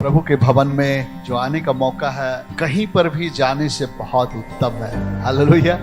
प्रभु के भवन में जो आने का मौका है, कहीं पर भी जाने से बहुत उत्तम है। हालेलुया।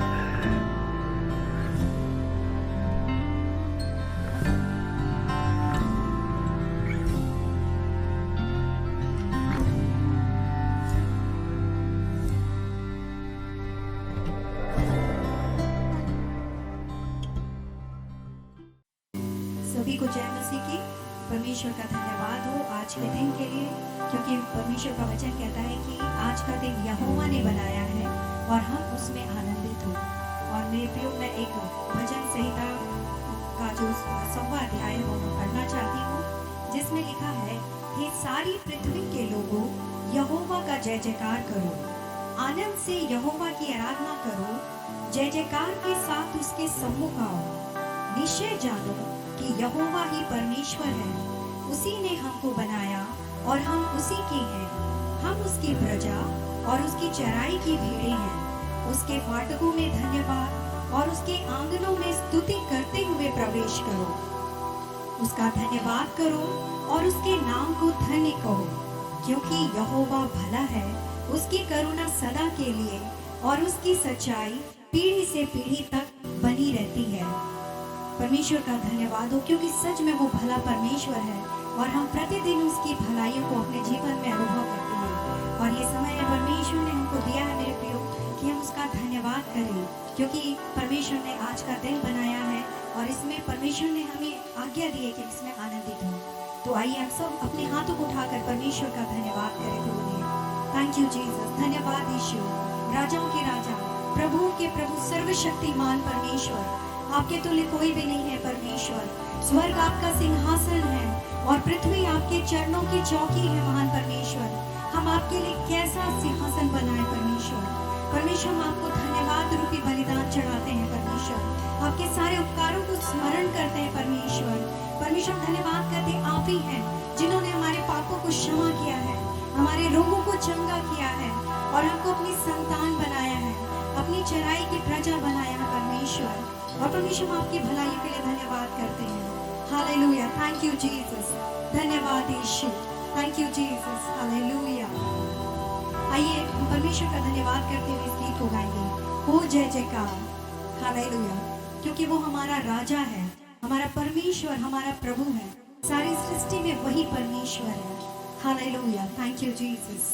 सभी को जय मसीह की। परमेश्वर का धन्यवाद हो आज के दिन के लिए, क्योंकि परमेश्वर का वचन कहता है कि आज का दिन यहोवा ने बनाया है और हम उसमें आनंदित हो। और मेरे प्रियो, मैं एक भजन संहिता का जो 100वां अध्याय है वो मैं पढ़ना चाहती हूँ, जिसमें लिखा है, हे सारी पृथ्वी के लोगों, यहोवा का जय जयकार करो, आनंद से यहोवा की आराधना करो, जय जयकार के साथ उसके सम्मुख आओ। निश्चय जानो कि यहोवा ही परमेश्वर है, उसी ने हमको बनाया और हम उसी के हैं। हम उसकी प्रजा और उसकी चराई की भेड़ें हैं। उसके फाटकों में धन्यवाद और उसके आंगनों में स्तुति करते हुए प्रवेश करो। उसका धन्यवाद करो और उसके नाम को धन्य कहो, क्योंकि यहोवा भला है, उसकी करुणा सदा के लिए और उसकी सच्चाई पीढ़ी से पीढ़ी तक बनी रहती है। परमेश्वर का धन्यवाद हो, क्योंकि सच में वो भला परमेश्वर है और हम प्रतिदिन उसकी भलाइयों को अपने जीवन में अनुभव करते हैं। और ये समय है परमेश्वर ने हमको दिया है मेरे प्रियो, कि हम उसका धन्यवाद करें, क्योंकि परमेश्वर ने आज का दिन बनाया है और इसमें परमेश्वर ने हमें आज्ञा दी है कि इसमें आनंदित हो। तो आइए हम सब अपने हाथों को उठाकर परमेश्वर का धन्यवाद करें। बोलिए, थैंक यू जीसस। धन्यवाद यीशु, राजाओं के राजा, प्रभुओं के प्रभु, सर्वशक्तिमान परमेश्वर, आपके तुल्य कोई भी नहीं है परमेश्वर। स्वर्ग आपका सिंहासन है और पृथ्वी आपके चरणों की चौकी है महान परमेश्वर। हम आपके लिए कैसा सिंहासन बनाए परमेश्वर। परमेश्वर, हम आपको धन्यवाद रूपी बलिदान चढ़ाते हैं परमेश्वर। आपके सारे उपकारों को स्मरण करते हैं परमेश्वर। परमेश्वर, धन्यवाद करते आप ही हैं जिन्होंने हमारे पापों को क्षमा किया है, हमारे रोगों को चंगा किया है और हमको अपनी संतान बनाया है, अपनी चराई की प्रजा बनाया है परमेश्वर। और परमेश्वर, हम आपकी भलाई के लिए धन्यवाद करते हैं। Hallelujah, thank you Jesus. धन्यवाद यीशु, थैंक यू जीसस। हालेलुया। आइए हम परमेश्वर का धन्यवाद करते हुए इस गीत को गाएंगे, हो जय जयकार। हालेलुया, क्योंकि वो हमारा राजा है, हमारा परमेश्वर, हमारा प्रभु है। सारी सृष्टि में वही परमेश्वर है। Hallelujah, thank you Jesus.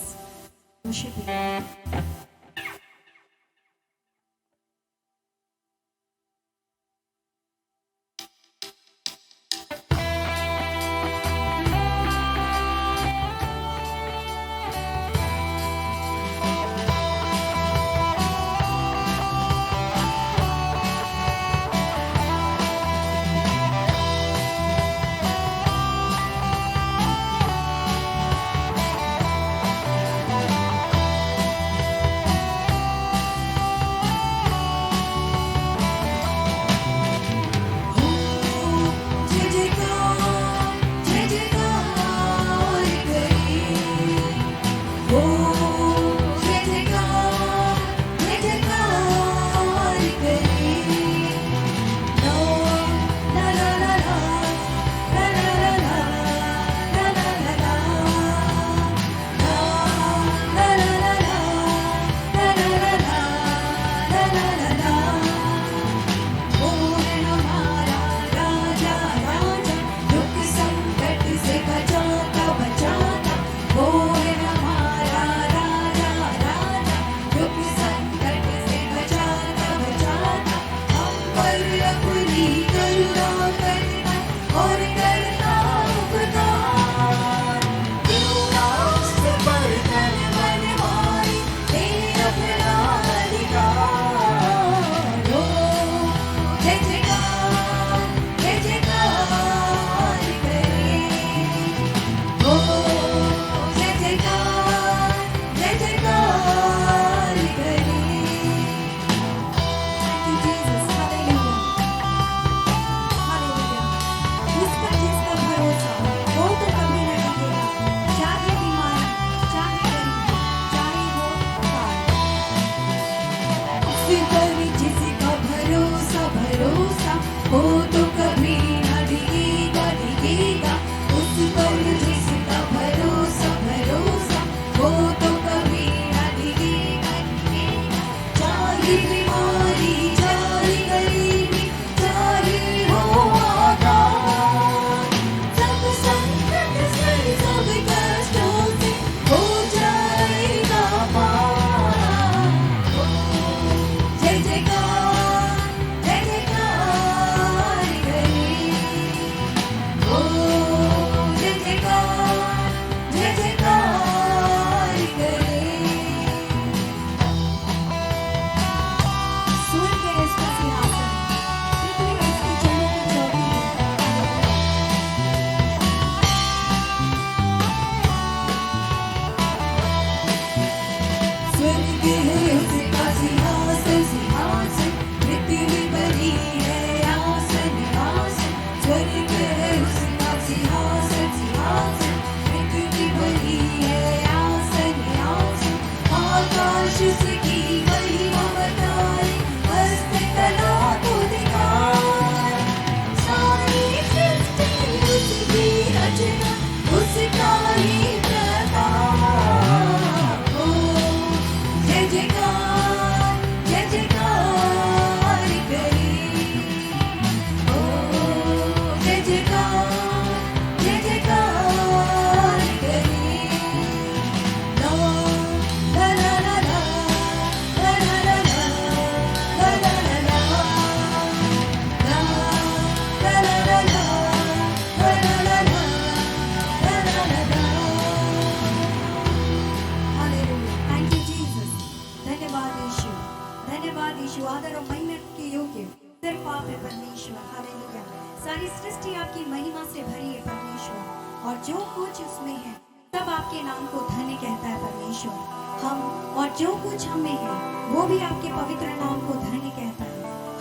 आदर और महिमा के योग्य सिर्फ आप है परमेश्वर। हालेलुया। सारी सृष्टि आपकी महिमा से भरी है परमेश्वर, और जो कुछ उसमें है सब आपके नाम को धन्य कहता है परमेश्वर। हम और जो कुछ हमें है वो भी आपके पवित्र नाम को धन्य कहता है।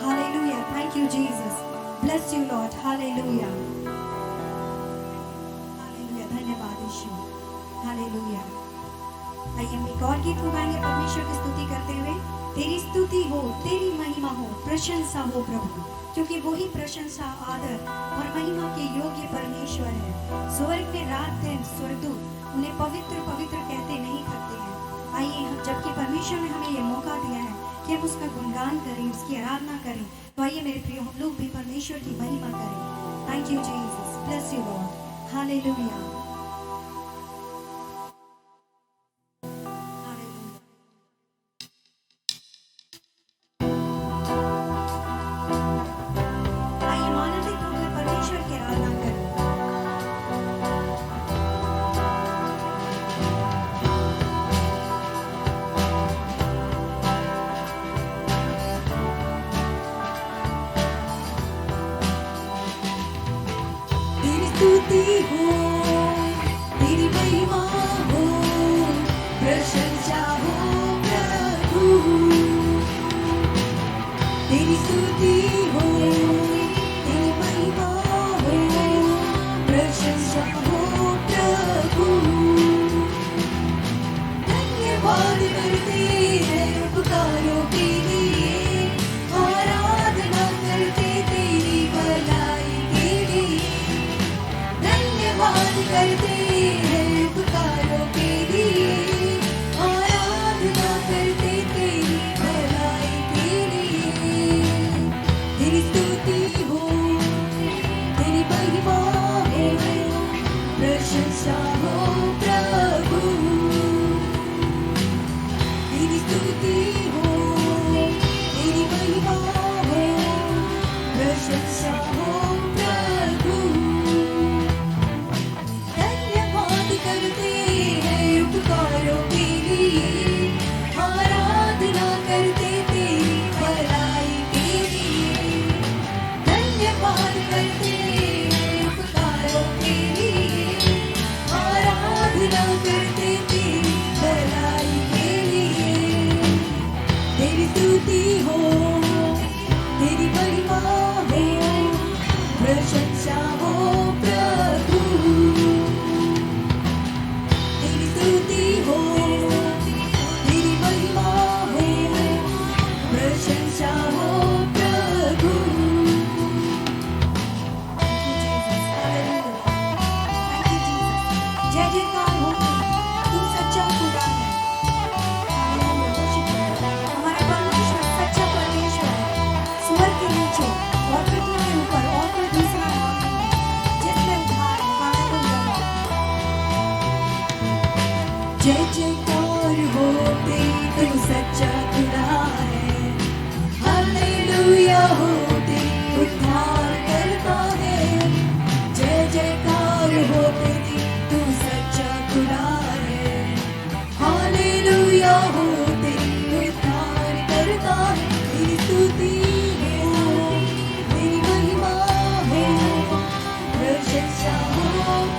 Hallelujah. Thank you Jesus. Bless you Lord. Hallelujah. Hallelujah. धन्यवाद यीशु। हालेलुया। आइए हम एक और गीत को गाएंगे परमेश्वर की स्तुति करते हुए। तेरी स्तुति हो, तेरी महिमा हो, प्रशंसा हो प्रभु, क्योंकि वही प्रशंसा, आदर और महिमा के योग्य परमेश्वर है। स्वर्ग में रात दिन स्वर्गदूत उन्हें पवित्र पवित्र कहते नहीं थकते हैं। आइए हम, जबकि परमेश्वर ने हमें ये मौका दिया है कि हम उसका गुणगान करें, उसकी आराधना करें, तो आइए मेरे प्रियो हम लोग भी परमेश्वर की महिमा करें। Thank you Jesus. Bless you Lord. Hallelujah. आइए आनंदित होकर परमेश्वर की आराधना करें। तेरी स्तुति हो, तेरी महिमा हो, प्रशंसा हो प्रभु। तेरी स्तुति हो, तेरी महिमा हो, प्रशंसा हो प्रभु। धन्यवाद करते हैं पुकारों के लिए, आराधना करते तेरी भलाई के लिए। धन्यवाद करते हैं पुकारों के लिए, आराधना करते तेरी भलाई के लिए। तेरी स्तुति हो, तेरी महिमा हो, प्रशंसा हो प्रभु। तेरी स्तुति हो, तेरी महिमा हो, प्रशंसा हो प्रभु। धन्यवाद करते हैं उपकारों के लिए, आराधना करते तेरी भलाई के लिए। धन्यवाद करते हैं उपकारों के लिए, आराधना करते तेरी भलाई के लिए। तेरी स्तुति हो, तेरी महिमा हो, प्रशंसा हो प्रभु। तेरी स्तुति हो, तेरी महिमा हो, प्रशंसा हो प्रभु। जय जयकार हो, तू सच्चा खुदा है। हमारा परमेश्वर सच्चा परमेश्वर है। स्वर्ग के नीचे और पृथ्वी के ऊपर और कोई दूसरा नाम नहीं है जिसमें उद्धार है। हालेलुया। जय जयकार हो, तू सच्चा खुदा है। हालेलुया हो, उद्धार करता है। जय जयकार हो, तू सच्चा खुदा है। हालेलुया हो, उद्धार करता है। तेरी स्तुति हो, तेरी महिमा हो, प्रशंसा हो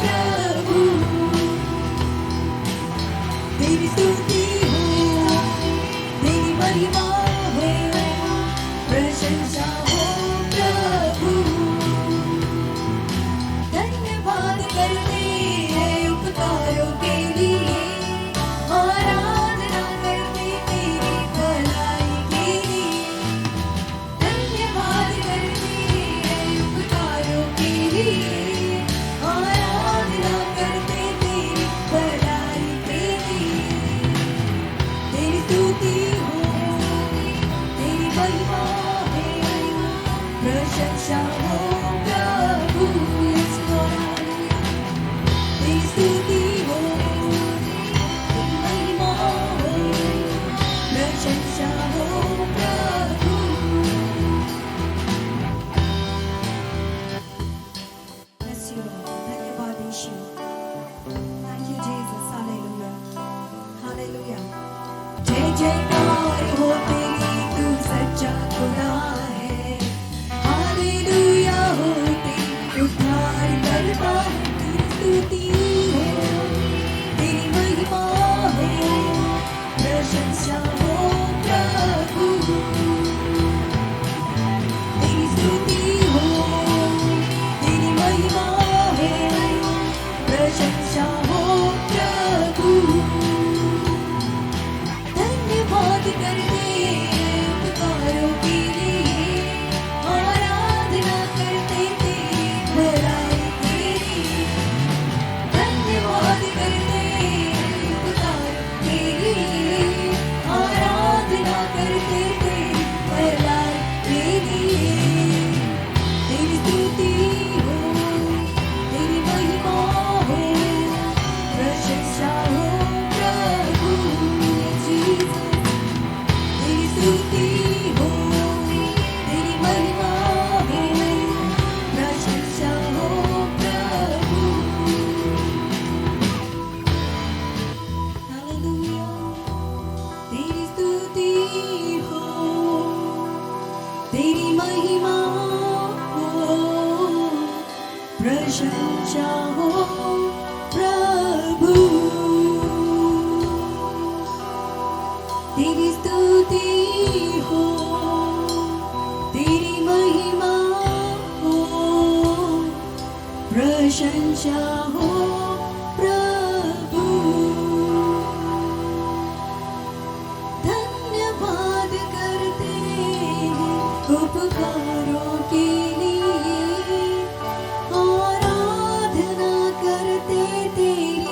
प्रभु। तेरी स्तुति हो, तेरी महिमा हो, प्रशंसा हो प्रभु। धन्यवाद करते हैं उपकारों के लिए, आराधना करते तेरी भलाई के लिए। धन्यवाद करते हैं उपकारों के लिए, आराधना करते तेरी भलाई के लिए। प्रशंसा हो प्रभु, तेरी स्तुति हो, तेरी महिमा है, प्रशंसा हो प्रभु। धन्यवाद करते पुकारों के लिए, आराधना करते तेरी भलाई के लिए। धन्यवाद करते पुकारों के लिए, आराधना करते तेरी भलाई के लिए। तेरी स्तुति हो, तेरी महिमा हो, प्रशंसा हो प्रभु जीसस। तेरी स्तुति हो, तेरी महिमा हो, प्रशंसा हो प्रभु। हालेलुया। तेरी स्तुति हो, तेरी महिमा हो, प्रशंसा हो प्रभु। तेरी स्तुति हो, तेरी महिमा हो, प्रशंसा हो प्रभु। धन्यवाद करते हैं उपकारों के लिए, आराधना करते तेरी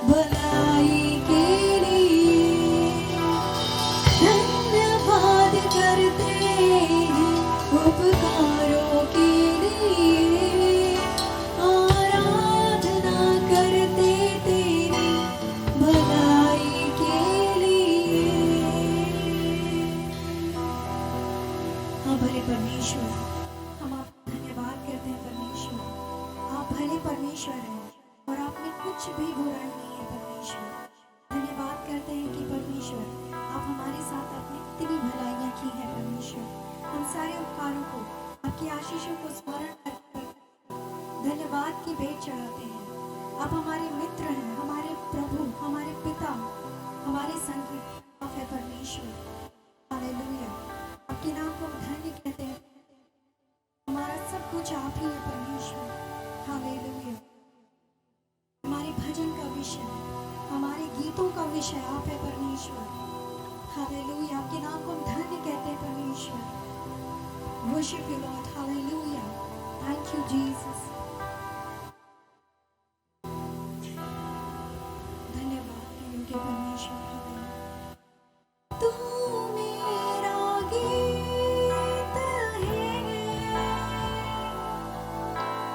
भलाई के लिए। धन्यवाद करते हैं उपकारों के लिए, आराधना करते तेरी भलाई के लिए। हाँ भले परमेश्वर, हम आपका धन्यवाद करते हैं परमेश्वर। आप भले परमेश्वर हैं और आप में कुछ भी बुराई नहीं है परमेश्वर। धन्यवाद करते हैं कि परमेश्वर आप हमारे साथ अपनी इतनी भलाइयाँ की हैं परमेश्वर। हम सारे उपकारों को, आपकी आशीषों को स्मरण कर धन्यवाद की भेंट चढ़ाते हैं। आप हमारे मित्र हैं, हमारे प्रभु, हमारे पिता, हमारे संगीत आप है परमेश्वर। हालेलुया। आपके नाम को हम धन्य कहते हैं। हमारा सब कुछ आप ही है परमेश्वर। हालेलुया। हमारे भजन का विषय, हमारे गीतों का विषय आप है परमेश्वर। हालेलुया। आपके नाम को हम धन्य कहते हैं परमेश्वर। Worship you Lord. Hallelujah. Thank you Jesus. धन्यवाद के योग्य परमेश्वर। हालेलुया। तू मेरा गीत है,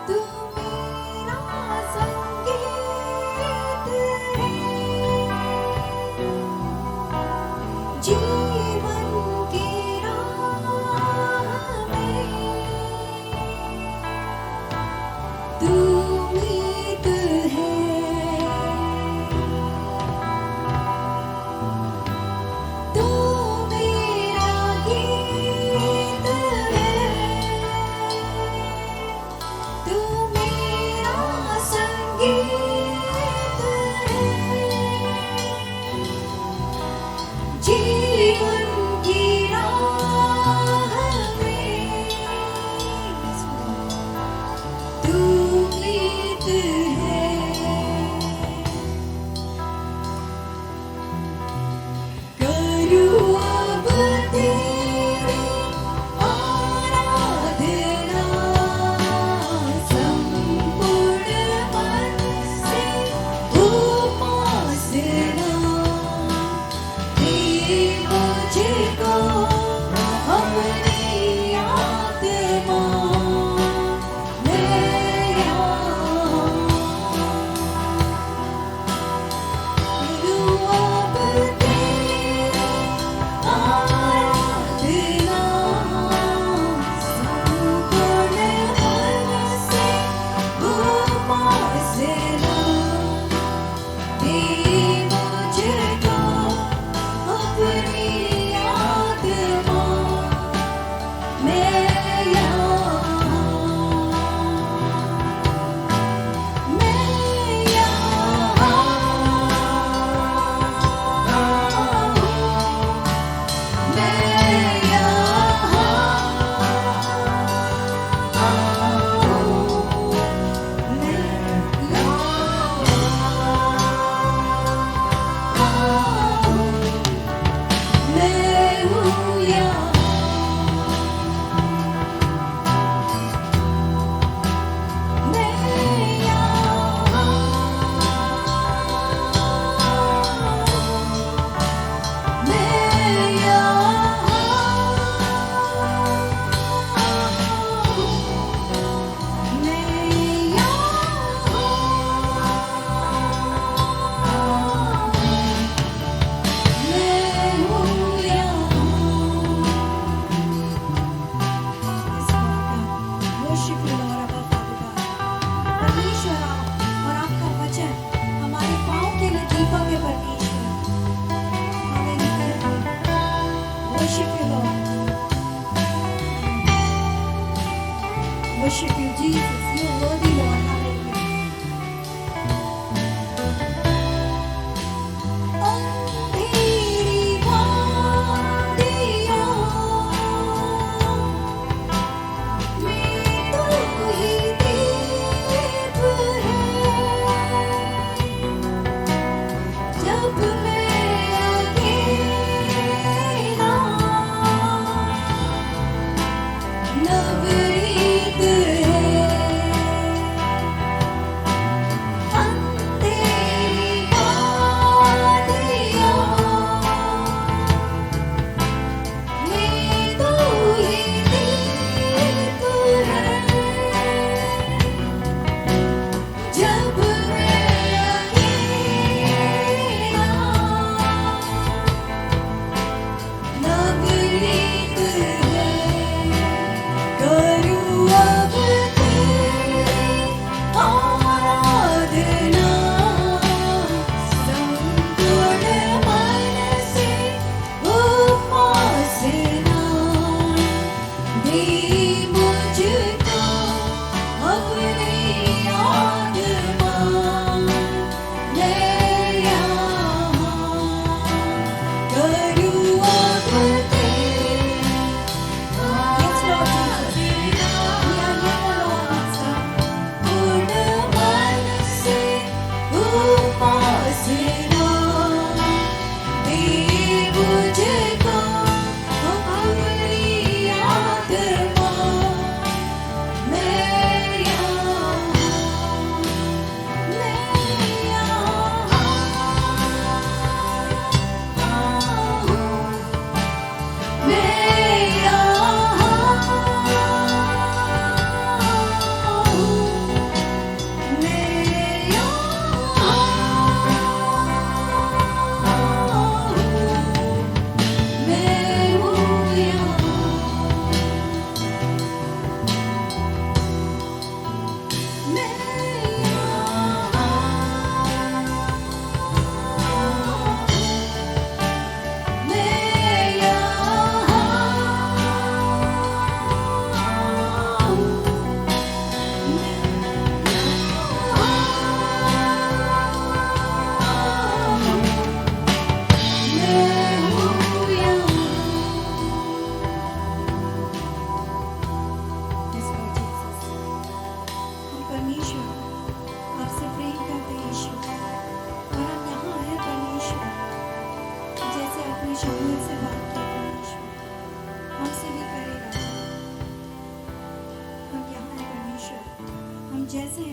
तू मेरा संगीत है, जीवन की राह में तू मीत है।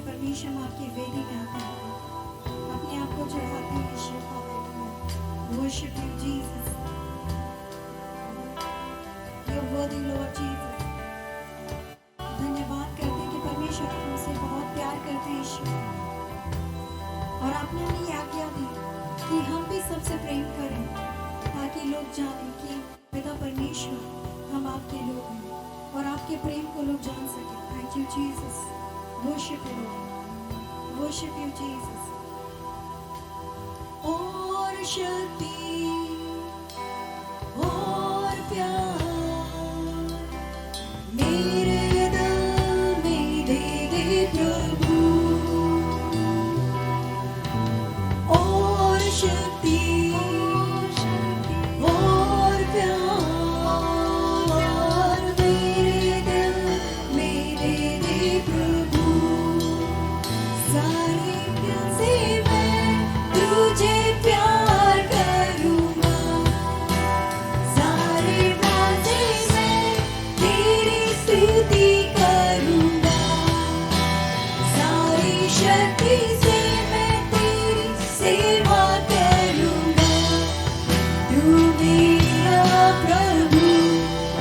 इसलिए परमेश्वर हम आपकी वेदी में आते हैं, अपने आप को चढ़ाते हैं यीशु। Worship you, Jesus. You're worthy, Lord Jesus. धन्यवाद करते हैं कि परमेश्वर आप हमसे बहुत प्यार करते हैं यीशु, और आपने हमें ये आज्ञा दी कि हम भी सबसे प्रेम करें, ताकि लोग जानें कि पिता परमेश्वर हम आपके लोग हैं और आपके प्रेम को लोग जान सकें। Thank you, Jesus. Worship you, Lord. Worship you, Jesus. और शक्ति और प्यार मेरे दिल में दे दे प्रभु, और शक्ति और प्यार मेरे दिल में दे दे प्रभु। सारे दिल से मैं तुझे प्यार करूँगा, सारे प्राण से मैं तेरी स्तुति करूँगा, सारी शक्ति से मैं तेरी सेवा करूँगा। तू मेरा प्रभु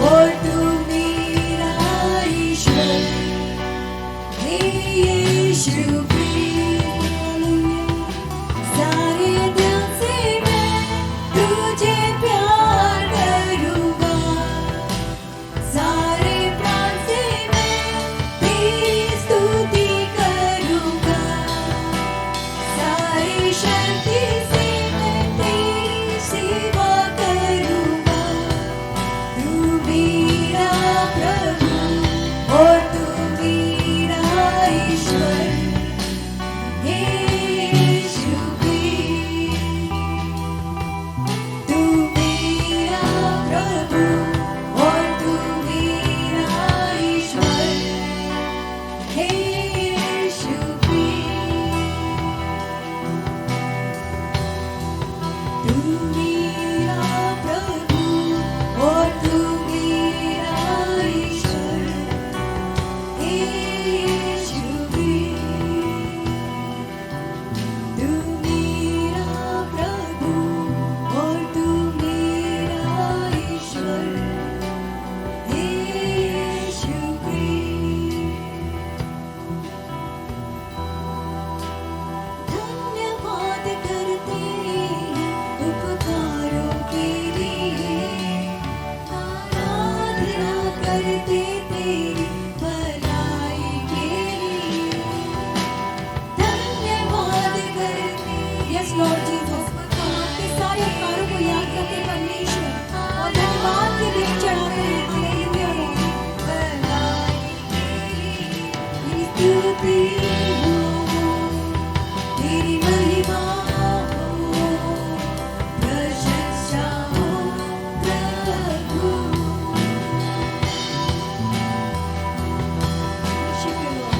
और तू मेरा ईश्वर, हे यीशु सारे दिल से मैं तुझे प्यार करूँगा, सारे प्राण से मैं तेरी स्तुति करूँगा, सारी शक्ति से मैं तेरी सेवा करूँगा। तू मेरा प्रभु और तू मेरा ईश्वर, हे यीशु तू मेरा प्रभु और तू मेरा ईश्वर, हे यीशु तू मेरा प्रभु और तू मेरा ईश्वर, हे यीशु तू मेरा प्रभु और तू मेरा ईश्वर, हे यीशु धन्यवाद करते हैं उपकारों के लिए, आराधना करते तेरी भलाई के लिए। धन्यवाद करते यस लॉर्ड जीसस, हम आपके सारे उपकारों को याद करते परमेश्वर और धन्यवाद के लिए चढ़ाते हैं। हालेलुया लॉर्ड, भलाई के लिए तेरी स्तुति हो, तेरी महिमा हो, प्रशंसा हो प्रभु। Worship you, Lord.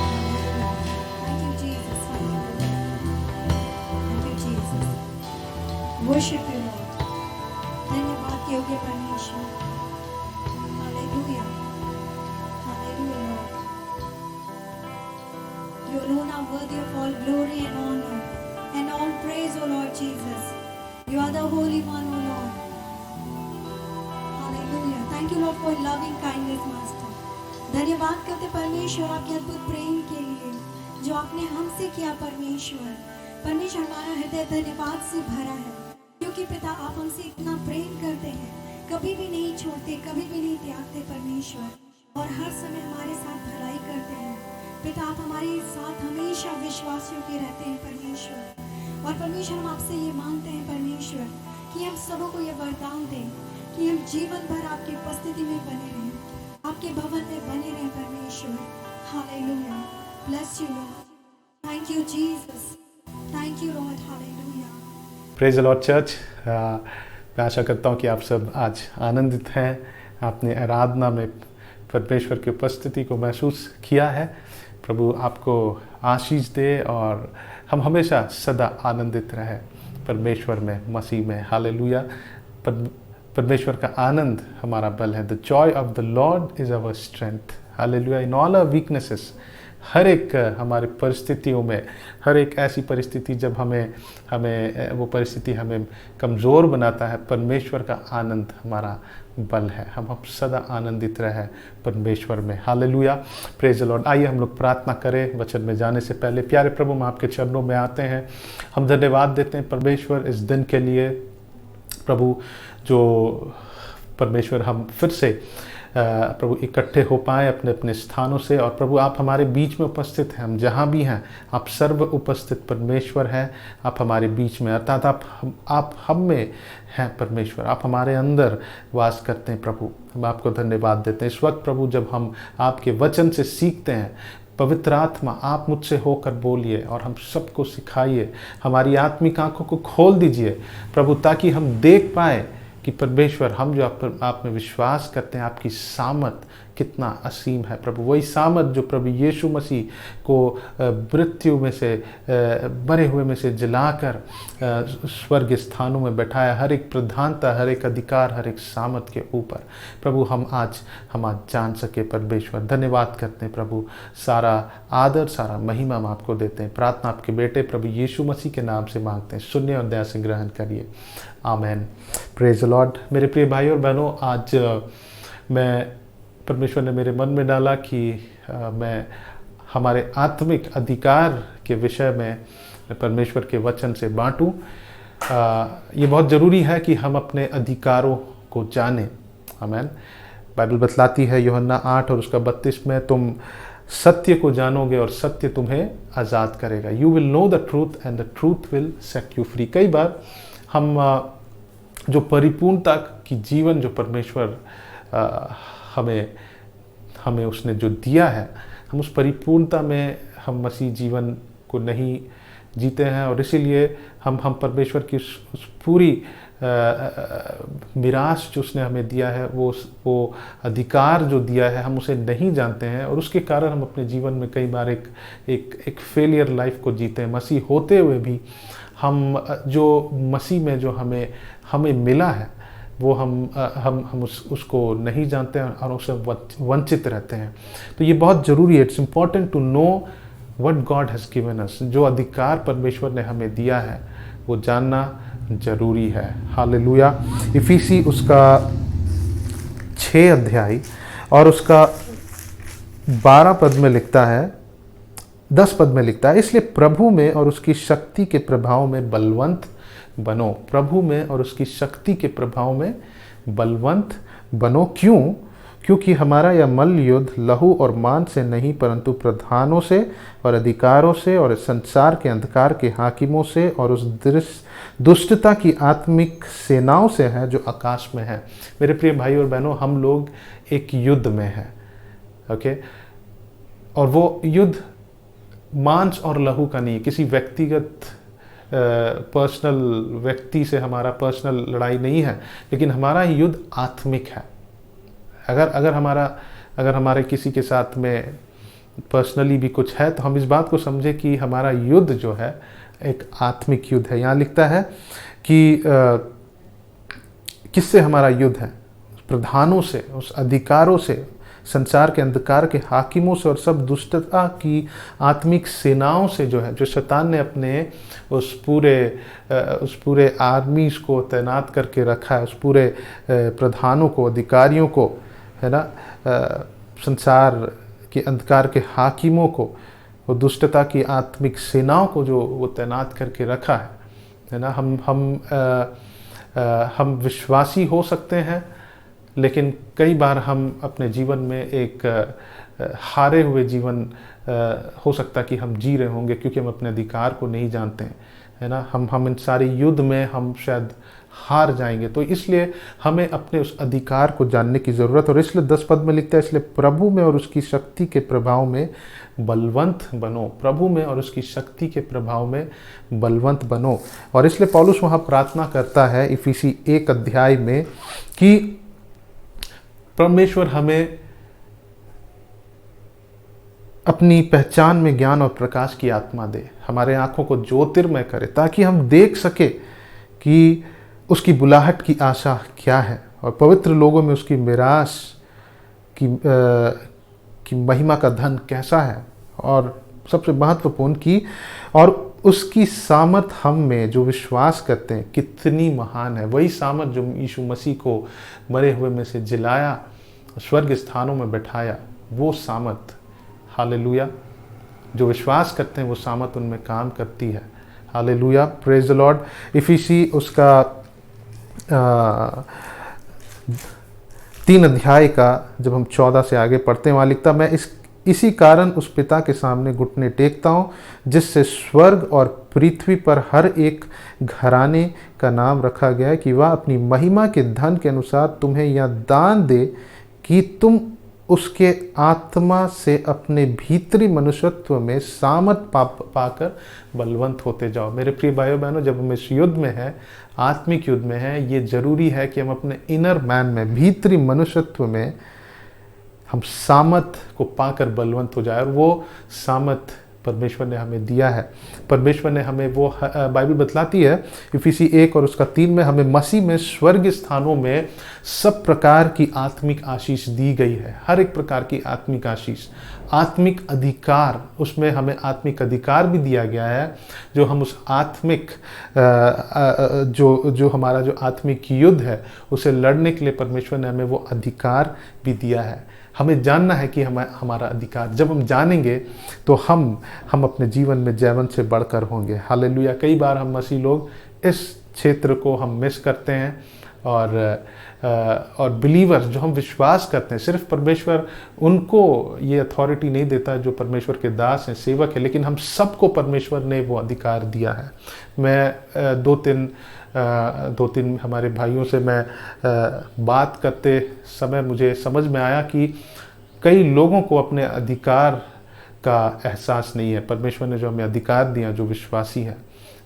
Thank you, Jesus. Thank you, Jesus. Worship you, Lord. धन्यवाद के योग्य परमेश्वर। Hallelujah. Hallelujah, Lord. You alone are worthy of all glory and honor and all praise, O Lord Jesus. You are the Holy One, O Lord. Hallelujah. Thank you, Lord, for loving kindness, Master. धन्यवाद करते परमेश्वर आपके अद्भुत प्रेम के लिए जो आपने हमसे किया परमेश्वर। परमेश्वर हमारा हृदय धन्यवाद से भरा है, क्योंकि पिता आप हमसे इतना प्रेम करते हैं, कभी भी नहीं छोड़ते, कभी भी नहीं त्यागते परमेश्वर, और हर समय हमारे साथ भलाई करते हैं। पिता आप हमारे साथ हमेशा विश्वासियों के रहते हैं परमेश्वर, और परमेश्वर हम आपसे ये मांगते हैं परमेश्वर कि हम सबों को ये वरदान दें कि हम जीवन भर आपकी उपस्थिति में बने रहें, आपके भवन में बने रहें परमेश्वर। Hallelujah, bless you Lord, thank you Jesus, thank you Lord, hallelujah. Praise the Lord church. मैं आशा करता हूँ कि आप सब आज आनंदित हैं, आपने आराधना में परमेश्वर की उपस्थिति को महसूस किया है। प्रभु आपको आशीष दे और हम हमेशा सदा आनंदित रहें परमेश्वर में, मसीह में। हालेलुया। परमेश्वर का आनंद हमारा बल है। The joy of the Lord is our strength. Hallelujah. In all our weaknesses हर एक हमारे परिस्थितियों में, हर एक ऐसी परिस्थिति जब हमें वो परिस्थिति हमें कमज़ोर बनाता है, परमेश्वर का आनंद हमारा बल है। हम सदा आनंदित रहे परमेश्वर में। Hallelujah, praise the Lord. आइए हम लोग प्रार्थना करें वचन में जाने से पहले। प्यारे प्रभु, हम आपके चरणों में आते हैं, हम धन्यवाद देते हैं परमेश्वर इस दिन के लिए। प्रभु, जो परमेश्वर हम फिर से प्रभु इकट्ठे हो पाए अपने अपने स्थानों से, और प्रभु आप हमारे बीच में उपस्थित हैं। हम जहाँ भी हैं, आप सर्व उपस्थित परमेश्वर हैं। आप हमारे बीच में, अर्थात आप हम में हैं परमेश्वर, आप हमारे अंदर वास करते हैं। प्रभु, हम आपको धन्यवाद देते हैं। इस वक्त प्रभु जब हम आपके वचन से सीखते हैं, पवित्र आत्मा आप मुझसे होकर बोलिए और हम सबको सिखाइए। हमारी आत्मिक आंखों को खोल दीजिए प्रभु, ताकि हम देख पाए कि परमेश्वर, हम जो आप में विश्वास करते हैं, आपकी सामर्थ कितना असीम है। प्रभु, वही सामर्थ जो प्रभु यीशु मसीह को मृत्यु में से, मरे हुए में से जलाकर स्वर्ग स्थानों में बैठाया, हर एक प्रधानता, हर एक अधिकार, हर एक सामर्थ के ऊपर प्रभु हम आज जान सके। परमेश्वर, धन्यवाद करते हैं प्रभु। सारा आदर, सारा महिमा हम आपको देते हैं। प्रार्थना आपके बेटे प्रभु यीशु मसीह के नाम से मांगते हैं, सुनिए और दया से ग्रहण करिए। आमेन। Praise the Lord. मेरे प्रिय भाई और बहनों, आज परमेश्वर ने मेरे मन में डाला कि मैं हमारे आत्मिक अधिकार के विषय में परमेश्वर के वचन से बांटूं। ये बहुत ज़रूरी है कि हम अपने अधिकारों को जानें। आमेन। बाइबल बतलाती है यूहन्ना 8 और उसका 32 में, तुम सत्य को जानोगे और सत्य तुम्हें आज़ाद करेगा। You will know the truth and the truth will set you free. कई बार हम जो परिपूर्णता की जीवन जो परमेश्वर हमें उसने जो दिया है, हम उस परिपूर्णता में हम मसीह जीवन को नहीं जीते हैं, और इसीलिए हम परमेश्वर की उस पूरी मिरास जो उसने हमें दिया है, वो अधिकार जो दिया है, हम उसे नहीं जानते हैं, और उसके कारण हम अपने जीवन में कई बार एक फेलियर लाइफ को जीते हैं। मसीह होते हुए भी हम जो मसीह में जो हमें मिला है, वो हम उसको नहीं जानते हैं और उससे वंचित रहते हैं। तो ये बहुत ज़रूरी है। It's important to know what God has given us. जो अधिकार परमेश्वर ने हमें दिया है, वो जानना जरूरी है। हालेलुया। इफिसी उसका 6 अध्याय और उसका 12 पद में लिखता है, 10 पद में लिखता है, इसलिए प्रभु में और उसकी शक्ति के प्रभाव में बलवंत बनो। प्रभु में और उसकी शक्ति के प्रभाव में बलवंत बनो। क्यों? क्योंकि हमारा यह मल्ल युद्ध लहू और मांस से नहीं, परंतु प्रधानों से और अधिकारों से और संसार के अंधकार के हाकिमों से और उस दुष्टता की आत्मिक सेनाओं से है जो आकाश में है। मेरे प्रिय भाई और बहनों, हम लोग एक युद्ध में हैं। ओके, और वो युद्ध मांस और लहू का नहीं है, किसी व्यक्तिगत पर्सनल व्यक्ति से हमारा पर्सनल लड़ाई नहीं है, लेकिन हमारा युद्ध आत्मिक है। अगर हमारे किसी के साथ में पर्सनली भी कुछ है, तो हम इस बात को समझे कि हमारा युद्ध जो है एक आत्मिक युद्ध है। यहाँ लिखता है कि किससे हमारा युद्ध है? प्रधानों से, उस अधिकारों से, संसार के अंधकार के हाकिमों से और सब दुष्टता की आत्मिक सेनाओं से जो है, जो शैतान ने अपने उस पूरे आर्मीज को तैनात करके रखा है, उस पूरे प्रधानों को, अधिकारियों को, है ना, संसार के अंधकार के हाकिमों को, वो दुष्टता की आत्मिक सेनाओं को जो वो तैनात करके रखा है ना। हम विश्वासी हो सकते हैं, लेकिन कई बार हम अपने जीवन में एक हारे हुए जीवन हो सकता कि हम जी रहे होंगे, क्योंकि हम अपने अधिकार को नहीं जानते हैं, है ना। हम इन सारे युद्ध में हम शायद हार जाएंगे। तो इसलिए हमें अपने उस अधिकार को जानने की ज़रूरत। और इसलिए 10 पद में लिखता है, इसलिए प्रभु में और उसकी शक्ति के प्रभाव में बलवंत बनो। प्रभु में और उसकी शक्ति के प्रभाव में बलवंत बनो। और इसलिए पौलुस वहाँ प्रार्थना करता है इफिसी 1 अध्याय में कि परमेश्वर हमें अपनी पहचान में ज्ञान और प्रकाश की आत्मा दे, हमारे आंखों को ज्योतिर्मय करे, ताकि हम देख सके कि उसकी बुलाहट की आशा क्या है और पवित्र लोगों में उसकी मिरास की महिमा का धन कैसा है, और सबसे महत्वपूर्ण कि और उसकी सामर्थ हम में जो विश्वास करते हैं कितनी महान है। वही सामर्थ जो यीशु मसीह को मरे हुए में से जिलाया, स्वर्ग स्थानों में बैठाया, वो सामर्थ, हालेलुया, जो विश्वास करते हैं वो सामर्थ उनमें काम करती है। Hallelujah, praise the Lord. इफिसी उसका 3 अध्याय का जब हम 14 से आगे पढ़ते हैं, वहाँ लिखता, मैं इसी कारण उस पिता के सामने घुटने टेकता हूँ जिससे स्वर्ग और पृथ्वी पर हर एक घराने का नाम रखा गया है, कि वह अपनी महिमा के धन के अनुसार तुम्हें यह दान दे कि तुम उसके आत्मा से अपने भीतरी मनुष्यत्व में सामर्थ पाकर बलवंत होते जाओ। मेरे प्रिय भाइयों बहनों, जब हम इस युद्ध में हैं, आत्मिक युद्ध में हैं, ये जरूरी है कि हम अपने इनर मैन में, भीतरी मनुष्यत्व में हम सामर्थ को पाकर बलवंत हो जाए। और वो सामर्थ परमेश्वर ने हमें दिया है। परमेश्वर ने हमें वो, बाइबल बतलाती है इफिसी 1 और उसका 3 में, हमें मसीह में स्वर्ग स्थानों में सब प्रकार की आत्मिक आशीष दी गई है। हर एक प्रकार की आत्मिक आशीष, आत्मिक अधिकार, उसमें हमें आत्मिक अधिकार भी दिया गया है, जो हम उस आत्मिक जो हमारा जो आत्मिक युद्ध है उसे लड़ने के लिए परमेश्वर ने हमें वो अधिकार भी दिया है। हमें जानना है कि हमारा अधिकार, जब हम जानेंगे तो हम अपने जीवन में जयवंत से बढ़कर होंगे। हालेलुया। कई बार हम मसीह लोग इस क्षेत्र को हम मिस करते हैं, और बिलीवर्स जो हम विश्वास करते हैं, सिर्फ परमेश्वर उनको ये अथॉरिटी नहीं देता जो परमेश्वर के दास हैं, सेवक है, लेकिन हम सबको परमेश्वर ने वो अधिकार दिया है। मैं दो तीन हमारे भाइयों से मैं बात करते समय मुझे समझ में आया कि कई लोगों को अपने अधिकार का एहसास नहीं है। परमेश्वर ने जो हमें अधिकार दिया, जो विश्वासी है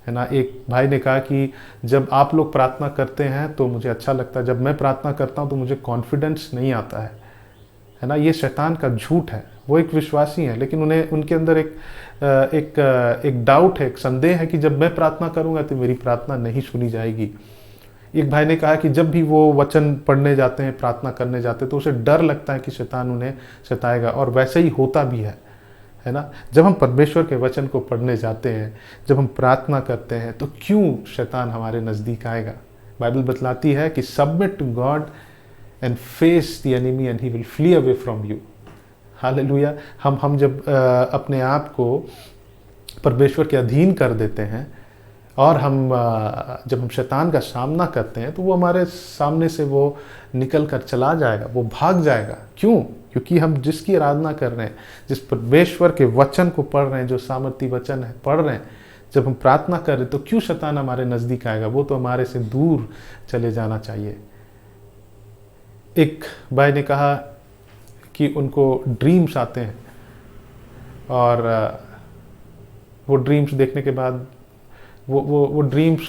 ना। एक भाई ने कहा कि जब आप लोग प्रार्थना करते हैं तो मुझे अच्छा लगता है, जब मैं प्रार्थना करता हूं तो मुझे कॉन्फिडेंस नहीं आता है ना। ये शैतान का झूठ है। वो एक विश्वासी है, लेकिन उनके अंदर एक डाउट है, एक संदेह है कि जब मैं प्रार्थना करूंगा तो मेरी प्रार्थना नहीं सुनी जाएगी। एक भाई ने कहा कि जब भी वो वचन पढ़ने जाते हैं, प्रार्थना करने जाते हैं, तो उसे डर लगता है कि शैतान उन्हें सताएगा, और वैसे ही होता भी है ना। जब हम परमेश्वर के वचन को पढ़ने जाते हैं, जब हम प्रार्थना करते हैं, तो क्यों शैतान हमारे नज़दीक आएगा। बाइबल बतलाती है कि submit to God and face the enemy and he will flee away from you. हालेलुया। हम जब अपने आप को परमेश्वर के अधीन कर देते हैं, और जब हम शैतान का सामना करते हैं, तो वो हमारे सामने से वो निकल कर चला जाएगा, वो भाग जाएगा। क्यों? क्योंकि हम जिसकी आराधना कर रहे हैं, जिस परमेश्वर के वचन को पढ़ रहे हैं, जो सामर्थी वचन है पढ़ रहे हैं, जब हम प्रार्थना कर रहे हैं, तो क्यों शैतान हमारे नज़दीक आएगा। वो तो हमारे से दूर चले जाना चाहिए। एक भाई ने कहा कि उनको ड्रीम्स आते हैं, और वो ड्रीम्स देखने के बाद वो ड्रीम्स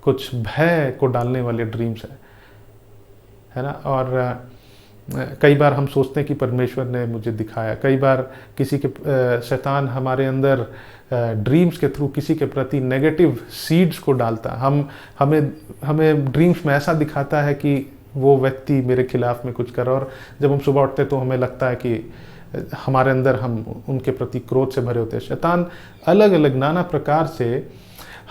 कुछ भय को डालने वाले ड्रीम्स है ना। और कई बार हम सोचते हैं कि परमेश्वर ने मुझे दिखाया। कई बार किसी के शैतान हमारे अंदर ड्रीम्स के थ्रू किसी के प्रति नेगेटिव सीड्स को डालता। हमें ड्रीम्स में ऐसा दिखाता है कि वो व्यक्ति मेरे खिलाफ में कुछ कर रहा है, और जब हम सुबह उठते तो हमें लगता है कि हमारे अंदर हम उनके प्रति क्रोध से भरे होते हैं। शैतान अलग अलग नाना प्रकार से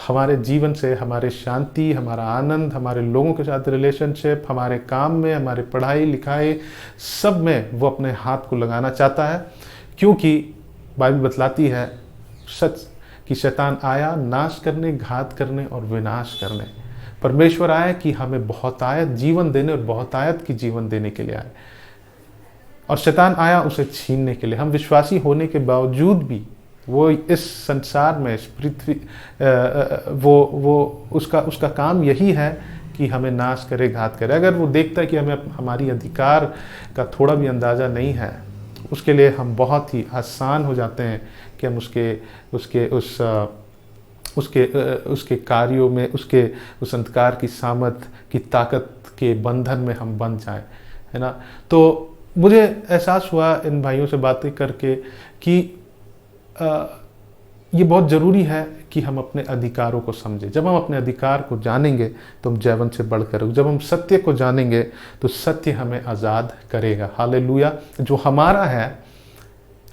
हमारे जीवन से हमारे शांति, हमारा आनंद, हमारे लोगों के साथ रिलेशनशिप, हमारे काम में, हमारे पढ़ाई लिखाई, सब में वो अपने हाथ को लगाना चाहता है। क्योंकि बाइबल बतलाती है सच कि शैतान आया नाश करने, घात करने और विनाश करने। परमेश्वर आया कि हमें बहुतायत जीवन देने, और बहुतायत की जीवन देने के लिए आए, और शैतान आया उसे छीनने के लिए। हम विश्वासी होने के बावजूद भी वो इस संसार में, इस पृथ्वी, वो उसका काम यही है कि हमें नाश करे, घात करे। अगर वो देखता है कि हमें हमारी अधिकार का थोड़ा भी अंदाज़ा नहीं है, उसके लिए हम बहुत ही आसान हो जाते हैं कि हम उसके कार्यों में, उस अंधकार की सामर्थ की ताकत के बंधन में हम बंध जाएं, है ना। तो मुझे एहसास हुआ इन भाइयों से बातें करके कि ये बहुत ज़रूरी है कि हम अपने अधिकारों को समझें। जब हम अपने अधिकार को जानेंगे तो हम जयवंत से बढ़कर, जब हम सत्य को जानेंगे तो सत्य हमें आज़ाद करेगा। हालेलुया। जो हमारा है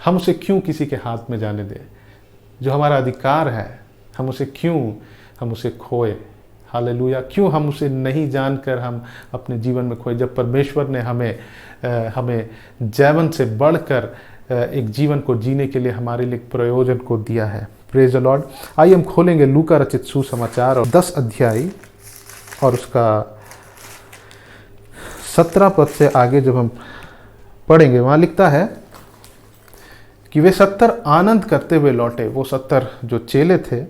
हम उसे क्यों किसी के हाथ में जाने दें? जो हमारा अधिकार है, हम उसे खोए। हालेलुया। क्यों हम उसे नहीं जानकर हम अपने जीवन में खोए, जब परमेश्वर ने हमें जीवन से बढ़कर एक जीवन को जीने के लिए हमारे लिए प्रयोजन को दिया है। Praise the Lord. आइए हम खोलेंगे लूका रचित सुसमाचार और 10 अध्याय और उसका 17 पद से आगे जब हम पढ़ेंगे, वहाँ लिखता है कि वे 70 आनंद करते हुए लौटे। वो 70 जो चेले थे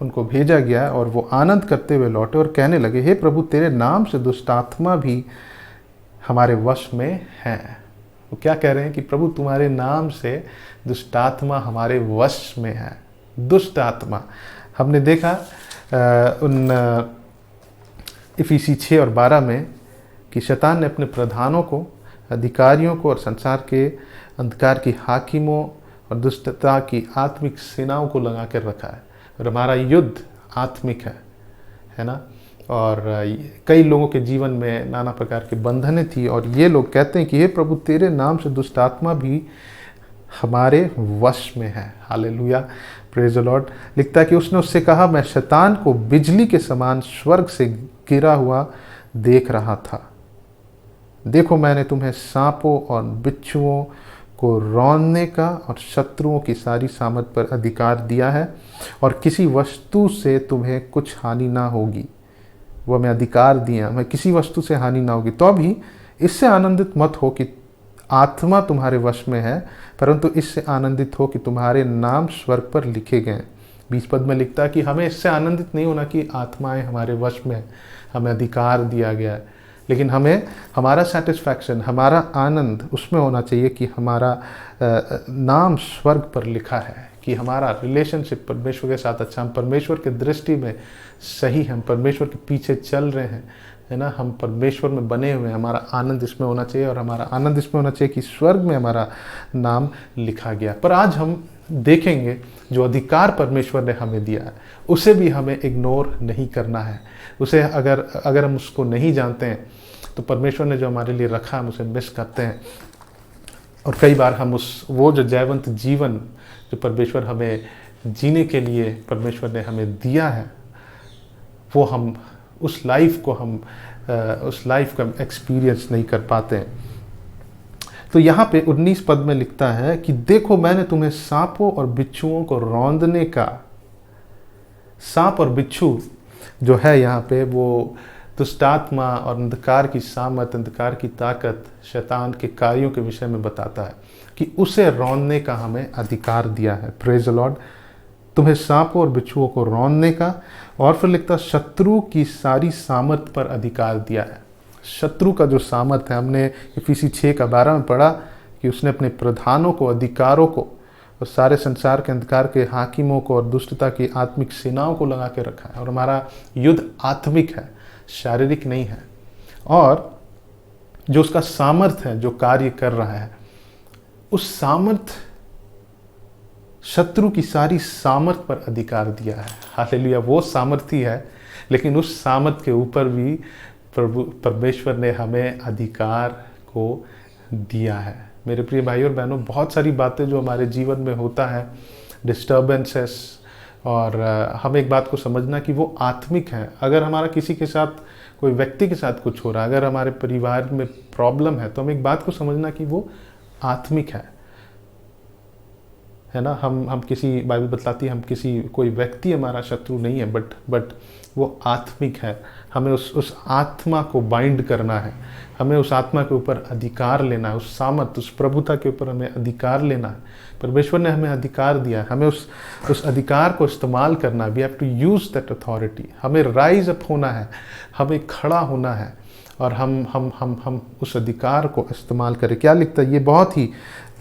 उनको भेजा गया और वो आनंद करते हुए लौटे और कहने लगे, हे प्रभु, तेरे नाम से दुष्ट आत्मा भी हमारे वश में है। वो क्या कह रहे हैं कि प्रभु, तुम्हारे नाम से दुष्ट आत्मा हमारे वश में है। दुष्ट आत्मा, हमने देखा उन इफिसी 6 और 12 में कि शैतान ने अपने प्रधानों को, अधिकारियों को और संसार के अंधकार की हाकिमों और दुष्टता की आत्मिक सेनाओं को लगा कर रखा है। और हमारा युद्ध आत्मिक है ना। और कई लोगों के जीवन में नाना प्रकार के बंधनें थी और ये लोग कहते हैं कि हे प्रभु, तेरे नाम से दुष्ट आत्मा भी हमारे वश में है। Hallelujah, praise the Lord. लिखता है कि उसने उससे कहा, मैं शैतान को बिजली के समान स्वर्ग से गिरा हुआ देख रहा था। देखो, मैंने तुम्हें सांपों और बिच्छुओं को रौंदने का और शत्रुओं की सारी सामर्थ पर अधिकार दिया है और किसी वस्तु से तुम्हें कुछ हानि ना होगी। वह मैं अधिकार दिया, मैं किसी वस्तु से हानि ना होगी। तो अभी इससे आनंदित मत हो कि आत्मा तुम्हारे वश में है, परंतु इससे आनंदित हो कि तुम्हारे नाम स्वर्ग पर लिखे गए। 20 पद में लिखता है कि हमें इससे आनंदित नहीं होना कि आत्माएं हमारे वश में है, हमें अधिकार दिया गया है, लेकिन हमें हमारा सेटिस्फैक्शन, हमारा आनंद उसमें होना चाहिए कि हमारा नाम स्वर्ग पर लिखा है, कि हमारा रिलेशनशिप परमेश्वर के साथ अच्छा, हम परमेश्वर के दृष्टि में सही, हम परमेश्वर के पीछे चल रहे हैं, है ना, हम परमेश्वर में बने हुए हैं। हमारा आनंद इसमें होना चाहिए और हमारा आनंद इसमें होना चाहिए कि स्वर्ग में हमारा नाम लिखा गया। पर आज हम देखेंगे जो अधिकार परमेश्वर ने हमें दिया है उसे भी हमें इग्नोर नहीं करना है। उसे अगर हम उसको नहीं जानते हैं तो परमेश्वर ने जो हमारे लिए रखा हम उसे मिस करते हैं। और कई बार हम वो जो जयवंत जीवन जो परमेश्वर हमें जीने के लिए परमेश्वर ने हमें दिया है, वो हम उस लाइफ को हम एक्सपीरियंस नहीं कर पाते हैं। तो यहाँ पे 19 पद में लिखता है कि देखो, मैंने तुम्हें सांपों और बिच्छुओं को रौंदने का। सांप और बिच्छू जो है यहाँ पे, वो दुष्टात्मा और अंधकार की सामर्थ, अंधकार की ताकत, शैतान के कार्यों के विषय में बताता है कि उसे रौंदने का हमें अधिकार दिया है। Praise the Lord. तुम्हें सांपों और बिच्छुओं को रौंदने का, और फिर लिखता शत्रु की सारी सामर्थ पर अधिकार दिया है। शत्रु का जो सामर्थ है, हमने इफिसी 6 का 12 में पढ़ा कि उसने अपने प्रधानों को, अधिकारों को और सारे संसार के अंधकार के हाकिमों को और दुष्टता की आत्मिक सेनाओं को लगा के रखा है। और हमारा युद्ध आत्मिक है, शारीरिक नहीं है। और जो उसका सामर्थ है, जो कार्य कर रहा है, उस सामर्थ, शत्रु की सारी सामर्थ पर अधिकार दिया है। हालेलुया, वो सामर्थी है, लेकिन उस सामर्थ के ऊपर भी प्रभु परमेश्वर ने हमें अधिकार को दिया है। मेरे प्रिय भाई और बहनों, बहुत सारी बातें जो हमारे जीवन में होता है, डिस्टर्बेंसेस, और हमें एक बात को समझना कि वो आत्मिक है। अगर हमारा किसी के साथ, कोई व्यक्ति के साथ कुछ हो रहा है, अगर हमारे परिवार में प्रॉब्लम है, तो हमें एक बात को समझना कि वो आत्मिक है ना। हम किसी, बाइबल बतलाती है, हम किसी, कोई व्यक्ति हमारा शत्रु नहीं है, बट वो आत्मिक है। हमें उस आत्मा को बाइंड करना है, हमें उस आत्मा के ऊपर अधिकार लेना है, उस सामर्थ, उस प्रभुता के ऊपर हमें अधिकार लेना है। परमेश्वर ने हमें अधिकार दिया है, हमें उस अधिकार को इस्तेमाल करना है। We have to use that authority. हमें राइज अप होना है, हमें खड़ा होना है और हम उस अधिकार को इस्तेमाल करें। क्या लिखता है? ये बहुत ही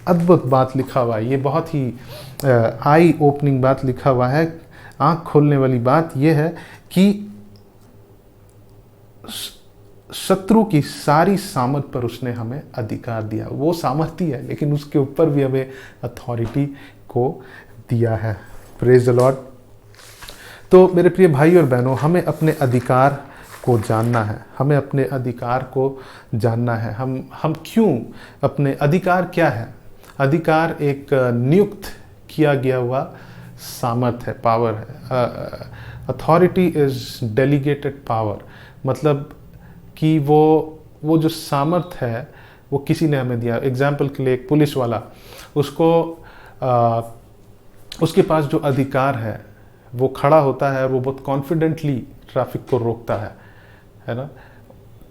अद्भुत बात लिखा हुआ है, ये बहुत ही आई ओपनिंग बात लिखा हुआ है, आंख खोलने वाली बात यह है कि शत्रु की सारी सामर्थ पर उसने हमें अधिकार दिया। वो सामर्थी है, लेकिन उसके ऊपर भी हमें अथॉरिटी को दिया है। Praise the Lord. तो मेरे प्रिय भाई और बहनों, हमें अपने अधिकार को जानना है, हमें अपने अधिकार को जानना है। हम क्यों, अपने अधिकार क्या है? अधिकार एक नियुक्त किया गया हुआ सामर्थ है, पावर है। अथॉरिटी इज डेलीगेटेड पावर, मतलब कि वो जो सामर्थ है वो किसी ने हमें दिया। एग्जाम्पल के लिए एक पुलिस वाला, उसके पास जो अधिकार है वो खड़ा होता है और वो बहुत कॉन्फिडेंटली ट्रैफिक को रोकता है ना।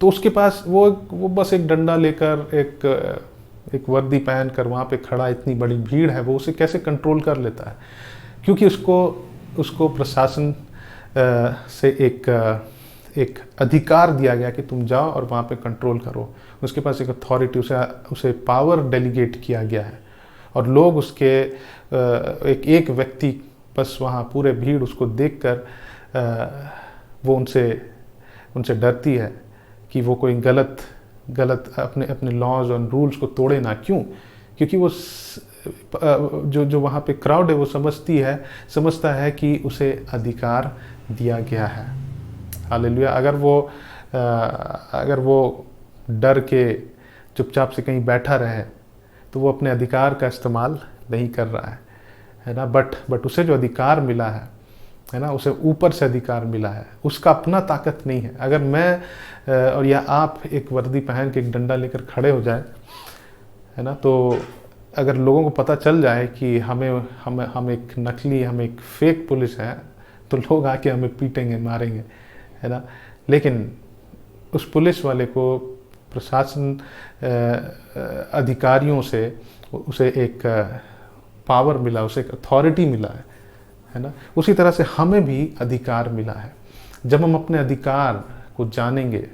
तो उसके पास वो बस एक डंडा लेकर, एक वर्दी पहनकर वहाँ पे खड़ा, इतनी बड़ी भीड़ है, वो उसे कैसे कंट्रोल कर लेता है? क्योंकि उसको प्रशासन से एक अधिकार दिया गया कि तुम जाओ और वहाँ पे कंट्रोल करो। उसके पास एक अथॉरिटी, उसे पावर डेलीगेट किया गया है। और लोग उसके एक व्यक्ति बस वहाँ पूरे भीड़ उसको देखकर वो उनसे डरती है कि वो कोई गलत अपने लॉज और रूल्स को तोड़े ना। क्यों? क्योंकि वो जो वहाँ पे क्राउड है वो समझता है कि उसे अधिकार दिया गया है। हालेलुया। अगर वो डर के चुपचाप से कहीं बैठा रहे तो वो अपने अधिकार का इस्तेमाल नहीं कर रहा है ना। बट उसे जो अधिकार मिला है ना, उसे ऊपर से अधिकार मिला है, उसका अपना ताकत नहीं है। अगर मैं और या आप एक वर्दी पहन के एक डंडा लेकर खड़े हो जाए, है ना, तो अगर लोगों को पता चल जाए कि हम एक नकली, हम एक फेक पुलिस हैं, तो लोग आके हमें पीटेंगे, मारेंगे, है ना। लेकिन उस पुलिस वाले को प्रशासन अधिकारियों से उसे एक पावर मिला, उसे एक अथॉरिटी मिला है ना। उसी तरह से हमें भी अधिकार मिला है। जब हम अपने अधिकार को जानेंगे,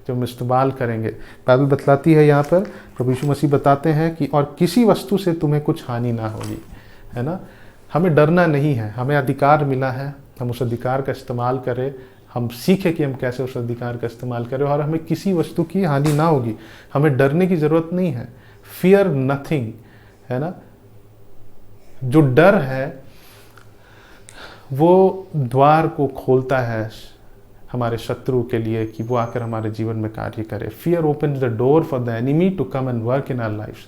जब हम इस्तेमाल करेंगे, बाइबल बतलाती है यहाँ पर, प्रभु यीशु मसीह बताते हैं कि और किसी वस्तु से तुम्हें कुछ हानि ना होगी, है ना। हमें डरना नहीं है, हमें अधिकार मिला है, हम उस अधिकार का इस्तेमाल करें, हम सीखें कि हम कैसे उस अधिकार का इस्तेमाल करें और हमें किसी वस्तु की हानि ना होगी। हमें डरने की ज़रूरत नहीं है। फियर नथिंग, है ना। जो डर है वो द्वार को खोलता है हमारे शत्रु के लिए कि वो आकर हमारे जीवन में कार्य करे। Fear opens the door for the enemy to come and work in our lifes.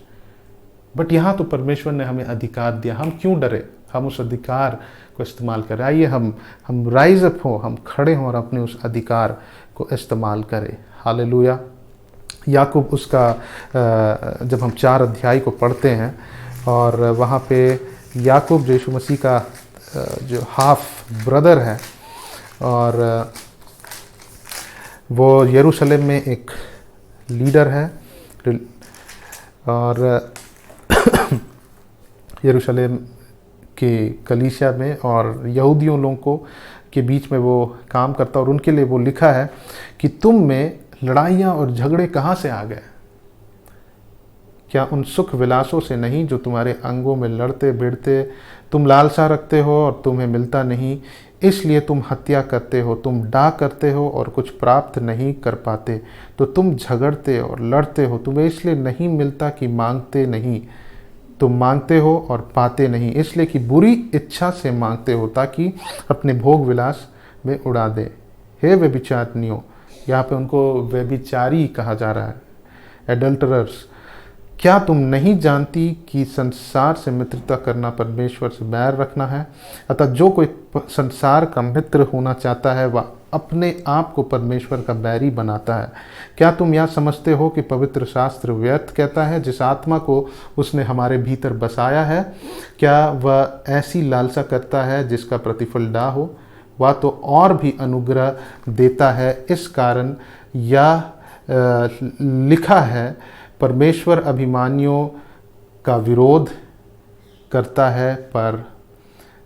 But यहाँ तो परमेश्वर ने हमें अधिकार दिया, हम क्यों डरे? हम उस अधिकार को इस्तेमाल करें। आइए हम राइज अप हो, हम खड़े हों और अपने उस अधिकार को इस्तेमाल करें। हालेलुया। याकूब उसका जब हम 4 अध्याय को पढ़ते हैं और वहाँ पे याकूब जो यीशु मसीह का जो हाफ ब्रदर है और वो यरूशलेम में एक लीडर है और यरूशलेम के कलीसिया में और यहूदियों लोगों को के बीच में वो काम करता, और उनके लिए वो लिखा है कि तुम में लड़ाइयाँ और झगड़े कहाँ से आ गए? क्या उन सुख विलासों से नहीं जो तुम्हारे अंगों में लड़ते भिड़ते? तुम लालसा रखते हो और तुम्हें मिलता नहीं, इसलिए तुम हत्या करते हो। तुम डाह करते हो और कुछ प्राप्त नहीं कर पाते, तो तुम झगड़ते और लड़ते हो। तुम्हें इसलिए नहीं मिलता कि मांगते नहीं। तुम मांगते हो और पाते नहीं, इसलिए कि बुरी इच्छा से मांगते हो ताकि अपने भोग विलास में उड़ा दे। हे व्यभिचारिणियों, यहाँ पे उनको व्यभिचारी कहा जा रहा है, एडल्टरर्स। क्या तुम नहीं जानती कि संसार से मित्रता करना परमेश्वर से बैर रखना है? अतः जो कोई संसार का मित्र होना चाहता है वह अपने आप को परमेश्वर का बैरी बनाता है। क्या तुम यह समझते हो कि पवित्र शास्त्र व्यर्थ कहता है जिस आत्मा को उसने हमारे भीतर बसाया है? क्या वह ऐसी लालसा करता है जिसका प्रतिफल डाह हो? वह तो और भी अनुग्रह देता है। इस कारण यह लिखा है, परमेश्वर अभिमानियों का विरोध करता है पर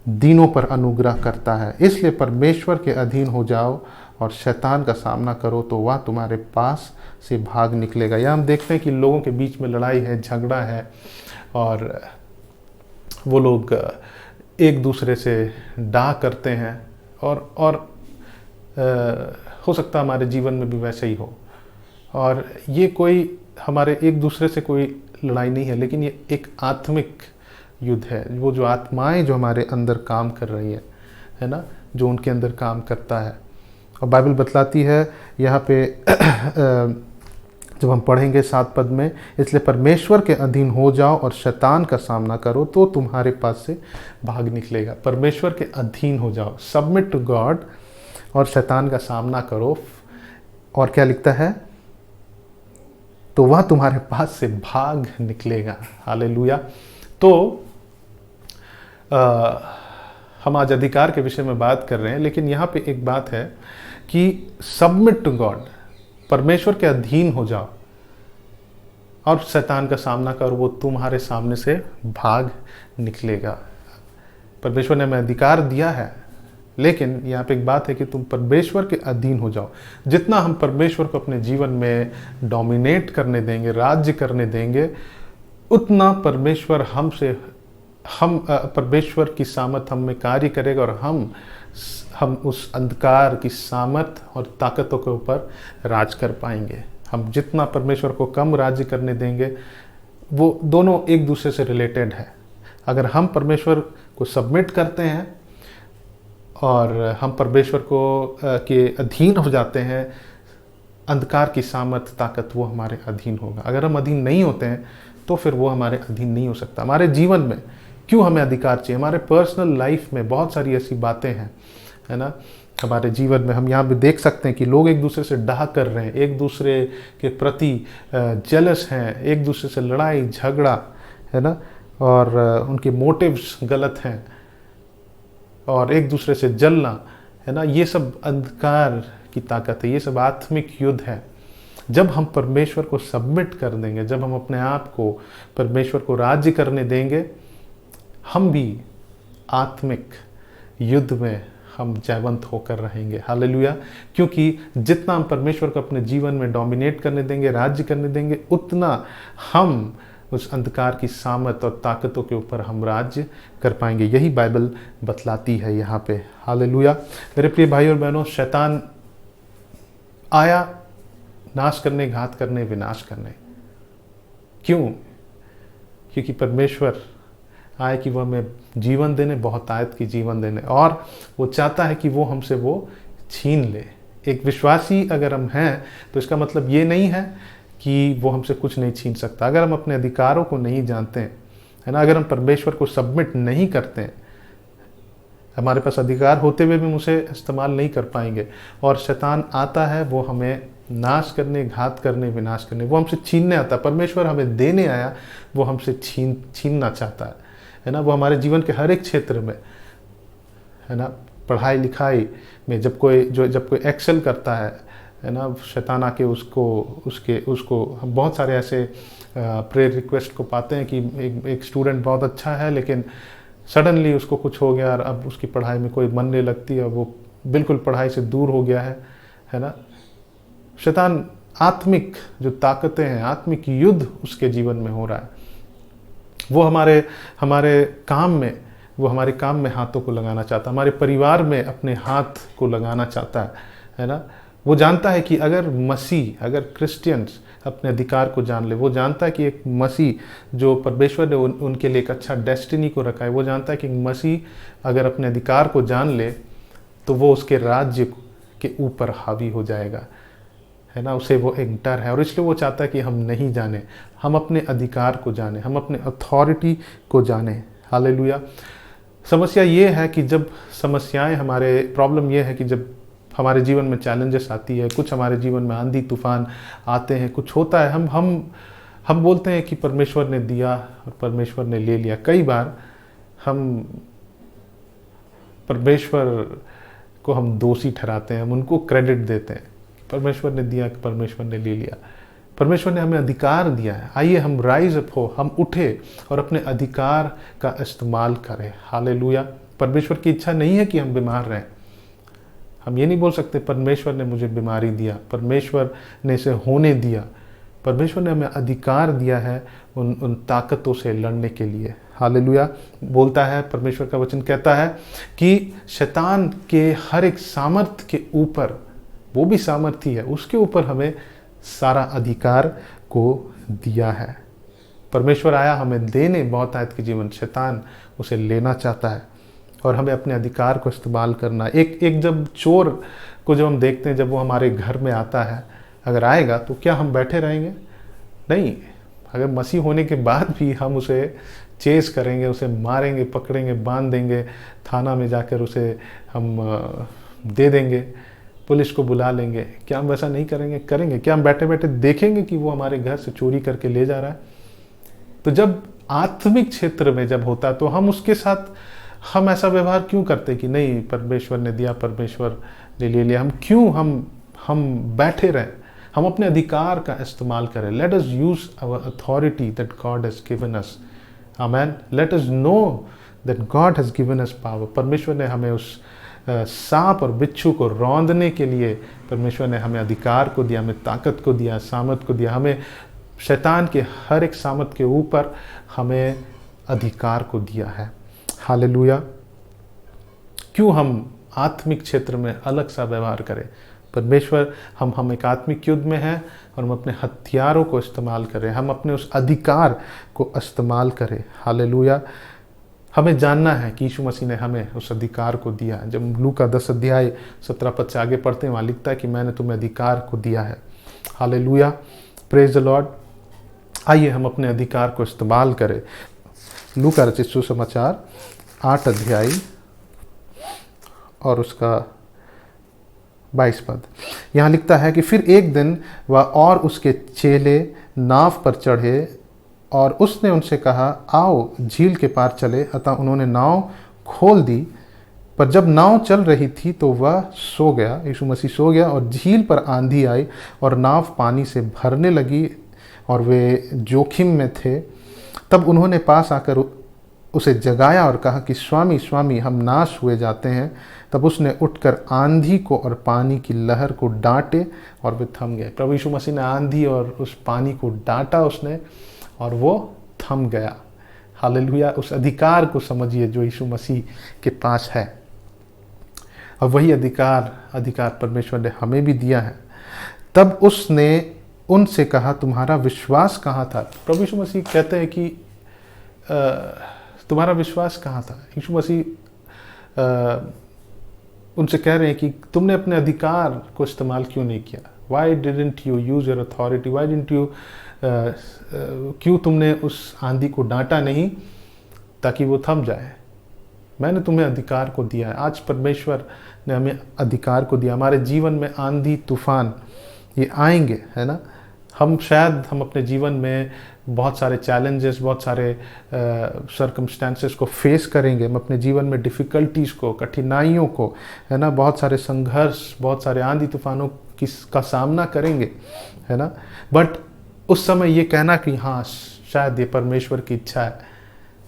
दीनों पर अनुग्रह करता है। इसलिए परमेश्वर के अधीन हो जाओ और शैतान का सामना करो, तो वह तुम्हारे पास से भाग निकलेगा। यह हम देखते हैं कि लोगों के बीच में लड़ाई है, झगड़ा है और वो लोग एक दूसरे से डाह करते हैं और हो सकता है हमारे जीवन में भी वैसे ही हो। और ये कोई हमारे एक दूसरे से कोई लड़ाई नहीं है, लेकिन ये एक आत्मिक युद्ध है। वो जो आत्माएं जो हमारे अंदर काम कर रही है ना, जो उनके अंदर काम करता है, और बाइबल बतलाती है यहाँ पे जब हम पढ़ेंगे 7 पद में, इसलिए परमेश्वर के अधीन हो जाओ और शैतान का सामना करो तो तुम्हारे पास से भाग निकलेगा। परमेश्वर के अधीन हो जाओ, सबमिट टू गॉड, और शैतान का सामना करो। और क्या लिखता है? तो वह तुम्हारे पास से भाग निकलेगा। हालेलुया। तो हम आज अधिकार के विषय में बात कर रहे हैं, लेकिन यहाँ पे एक बात है कि सबमिट टू गॉड, परमेश्वर के अधीन हो जाओ और शैतान का सामना करो, वो तुम्हारे सामने से भाग निकलेगा। परमेश्वर ने हमें अधिकार दिया है, लेकिन यहाँ पे एक बात है कि तुम परमेश्वर के अधीन हो जाओ। जितना हम परमेश्वर को अपने जीवन में डोमिनेट करने देंगे, राज्य करने देंगे, उतना परमेश्वर परमेश्वर की सामर्थ हम में कार्य करेगा और हम उस अंधकार की सामर्थ और ताकतों के ऊपर राज कर पाएंगे। हम जितना परमेश्वर को कम राज्य करने देंगे, वो दोनों एक दूसरे से रिलेटेड है। अगर हम परमेश्वर को सबमिट करते हैं और हम परमेश्वर को के अधीन हो जाते हैं, अंधकार की सामर्थ ताकत वो हमारे अधीन होगा। अगर हम अधीन नहीं होते हैं तो फिर वो हमारे अधीन नहीं हो सकता। हमारे जीवन में क्यों हमें अधिकार चाहिए? हमारे पर्सनल लाइफ में बहुत सारी ऐसी बातें हैं, है ना, हमारे जीवन में हम यहाँ पे देख सकते हैं कि लोग एक दूसरे से डाह कर रहे हैं, एक दूसरे के प्रति जेलस हैं, एक दूसरे से लड़ाई झगड़ा, है ना, और उनके मोटिव्स गलत हैं, और एक दूसरे से जलना, है ना, ये सब अंधकार की ताकत है, ये सब आत्मिक युद्ध है। जब हम परमेश्वर को सबमिट कर देंगे, जब हम अपने आप को परमेश्वर को राज्य करने देंगे, हम भी आत्मिक युद्ध में हम जयवंत होकर रहेंगे। हालेलुया। क्योंकि जितना हम परमेश्वर को अपने जीवन में डोमिनेट करने देंगे, राज्य करने देंगे, उतना हम उस अंधकार की सामर्थ और ताकतों के ऊपर हम राज्य कर पाएंगे। यही बाइबल बतलाती है यहाँ पे। हालेलुया। मेरे प्रिय भाई और बहनों, शैतान आया नाश करने, घात करने, विनाश करने। क्यों? क्योंकि परमेश्वर आए कि वह हमें जीवन देने, बहुत आयत की जीवन देने, और वो चाहता है कि वो हमसे वो छीन ले। एक विश्वासी अगर हम हैं तो इसका मतलब ये नहीं है कि वो हमसे कुछ नहीं छीन सकता। अगर हम अपने अधिकारों को नहीं जानते हैं, है ना, अगर हम परमेश्वर को सबमिट नहीं करते हैं, हमारे पास अधिकार होते हुए भी हम उसे इस्तेमाल नहीं कर पाएंगे। और शैतान आता है वो हमें नाश करने, घात करने, विनाश करने, वो हमसे छीनने आता है। परमेश्वर हमें देने आया, वो हमसे छीनना चाहता है ना। वो हमारे जीवन के हर एक क्षेत्र में, है ना, पढ़ाई लिखाई में जब कोई एक्सेल करता है ना, शैतान आके उसको हम बहुत सारे ऐसे प्रेयर रिक्वेस्ट को पाते हैं कि एक स्टूडेंट बहुत अच्छा है, लेकिन सडनली उसको कुछ हो गया और अब उसकी पढ़ाई में कोई मन नहीं लगती है, वो बिल्कुल पढ़ाई से दूर हो गया है ना। शैतान आत्मिक जो ताकतें हैं, आत्मिक युद्ध उसके जीवन में हो रहा है। वो हमारे काम में हाथों को लगाना चाहता है, हमारे परिवार में अपने हाथ को लगाना चाहता है ना। वो जानता है कि अगर क्रिश्चियंस अपने अधिकार को जान ले, वो जानता है कि एक मसीह जो परमेश्वर ने उनके लिए एक अच्छा डेस्टिनी को रखा है, वो जानता है कि मसीह अगर अपने अधिकार को जान ले तो वो उसके राज्य के ऊपर हावी हो जाएगा, है ना। उसे वो एक डर है, और इसलिए वो चाहता है कि हम नहीं जाने, हम अपने अधिकार को जाने, हम अपने अथॉरिटी को जाने। हालेलुया। समस्या ये है कि जब प्रॉब्लम ये है कि जब हमारे जीवन में चैलेंजेस आती है, कुछ हमारे जीवन में आंधी तूफान आते हैं, कुछ होता है, हम बोलते हैं कि परमेश्वर ने दिया और परमेश्वर ने ले लिया। कई बार हम परमेश्वर को हम दोषी ठहराते हैं, हम उनको क्रेडिट देते हैं, परमेश्वर ने दिया, परमेश्वर ने ले लिया। परमेश्वर ने हमें अधिकार दिया है, आइए हम राइज अप हो, हम उठे और अपने अधिकार का इस्तेमाल करें। हालेलुया। परमेश्वर की इच्छा नहीं है कि हम बीमार रहें। हम ये नहीं बोल सकते परमेश्वर ने मुझे बीमारी दिया, परमेश्वर ने इसे होने दिया। परमेश्वर ने हमें अधिकार दिया है उन ताकतों से लड़ने के लिए। हालेलुया। बोलता है, परमेश्वर का वचन कहता है कि शैतान के हर एक सामर्थ के ऊपर, वो भी सामर्थी है, उसके ऊपर हमें सारा अधिकार को दिया है। परमेश्वर आया हमें देने बहुत आयत की जीवन, शैतान उसे लेना चाहता है और हमें अपने अधिकार को इस्तेमाल करना। एक जब चोर को जब हम देखते हैं, जब वो हमारे घर में आता है, अगर आएगा तो क्या हम बैठे रहेंगे? नहीं। अगर मसीह होने के बाद भी हम उसे चेस करेंगे, उसे मारेंगे, पकड़ेंगे, बांध देंगे, थाना में जाकर उसे हम दे देंगे, पुलिस को बुला लेंगे, क्या हम वैसा नहीं करेंगे? करेंगे। क्या हम बैठे बैठे देखेंगे कि वो हमारे घर से चोरी करके ले जा रहा है? तो जब आत्मिक क्षेत्र में जब होता है तो हम उसके साथ हम ऐसा व्यवहार क्यों करते कि नहीं, परमेश्वर ने दिया, परमेश्वर ने ले लिया? हम क्यों हम बैठे रहें? हम अपने अधिकार का इस्तेमाल करें। Let us use our authority that God has given us. आमेन। Let us know that God has given us power. परमेश्वर ने हमें उस सांप और बिच्छू को रौंदने के लिए परमेश्वर ने हमें अधिकार को दिया, हमें ताकत को दिया, सामर्थ को दिया। हमें शैतान के हर एक सामर्थ के ऊपर हमें अधिकार को दिया है। हालेलुया। क्यों हम आत्मिक क्षेत्र में अलग सा व्यवहार करें? परमेश्वर, हम एक आत्मिक युद्ध में हैं और हम अपने हथियारों को इस्तेमाल करें, हम अपने उस अधिकार को इस्तेमाल करें। हालेलुया। हमें जानना है कि यीशु मसीह ने हमें उस अधिकार को दिया है। जब लूका 10 अध्याय 17 पद से आगे पढ़ते हैं, वहाँ लिखता है कि मैंने तुम्हें अधिकार को दिया है। हालेलुया। Praise the Lord. आइए हम अपने अधिकार को इस्तेमाल करें। लूका रचित सुसमाचार 8 अध्याय और उसका 22 पद। यहाँ लिखता है कि फिर एक दिन वह और उसके चेले नाव पर चढ़े और उसने उनसे कहा, आओ झील के पार चले। अतः उन्होंने नाव खोल दी, पर जब नाव चल रही थी तो वह सो गया, यीशु मसीह सो गया, और झील पर आंधी आई और नाव पानी से भरने लगी और वे जोखिम में थे। तब उन्होंने पास आकर उसे जगाया और कहा कि स्वामी स्वामी, हम नाश हुए जाते हैं। तब उसने उठकर आंधी को और पानी की लहर को डांटे और वे थम गए। प्रभु यीशु मसीह ने आंधी और उस पानी को डांटा उसने, और वो थम गया। हालेलुया। उस अधिकार को समझिए जो यीशु मसीह के पास है, और वही अधिकार परमेश्वर ने हमें भी दिया है। तब उसने उनसे कहा, तुम्हारा विश्वास कहाँ था? प्रभु यीशु मसीह कहते हैं कि तुम्हारा विश्वास कहाँ था? यीशु मसीह उनसे कह रहे हैं कि तुमने अपने अधिकार को इस्तेमाल क्यों नहीं किया? Y didn't you use your authority? Y didn't you क्यों तुमने उस आंधी को डांटा नहीं ताकि वो थम जाए? मैंने तुम्हें अधिकार को दिया है। आज परमेश्वर ने हमें अधिकार को दिया। हमारे जीवन में आंधी तूफान ये आएंगे, है ना। हम अपने जीवन में बहुत सारे चैलेंजेस, बहुत सारे सर्कमस्टेंसेस को फेस करेंगे। हम अपने जीवन में डिफ़िकल्टीज़ को, कठिनाइयों को, है ना, बहुत सारे संघर्ष, बहुत सारे आंधी तूफानों का सामना करेंगे, है ना। बट उस समय ये कहना कि हाँ शायद ये परमेश्वर की इच्छा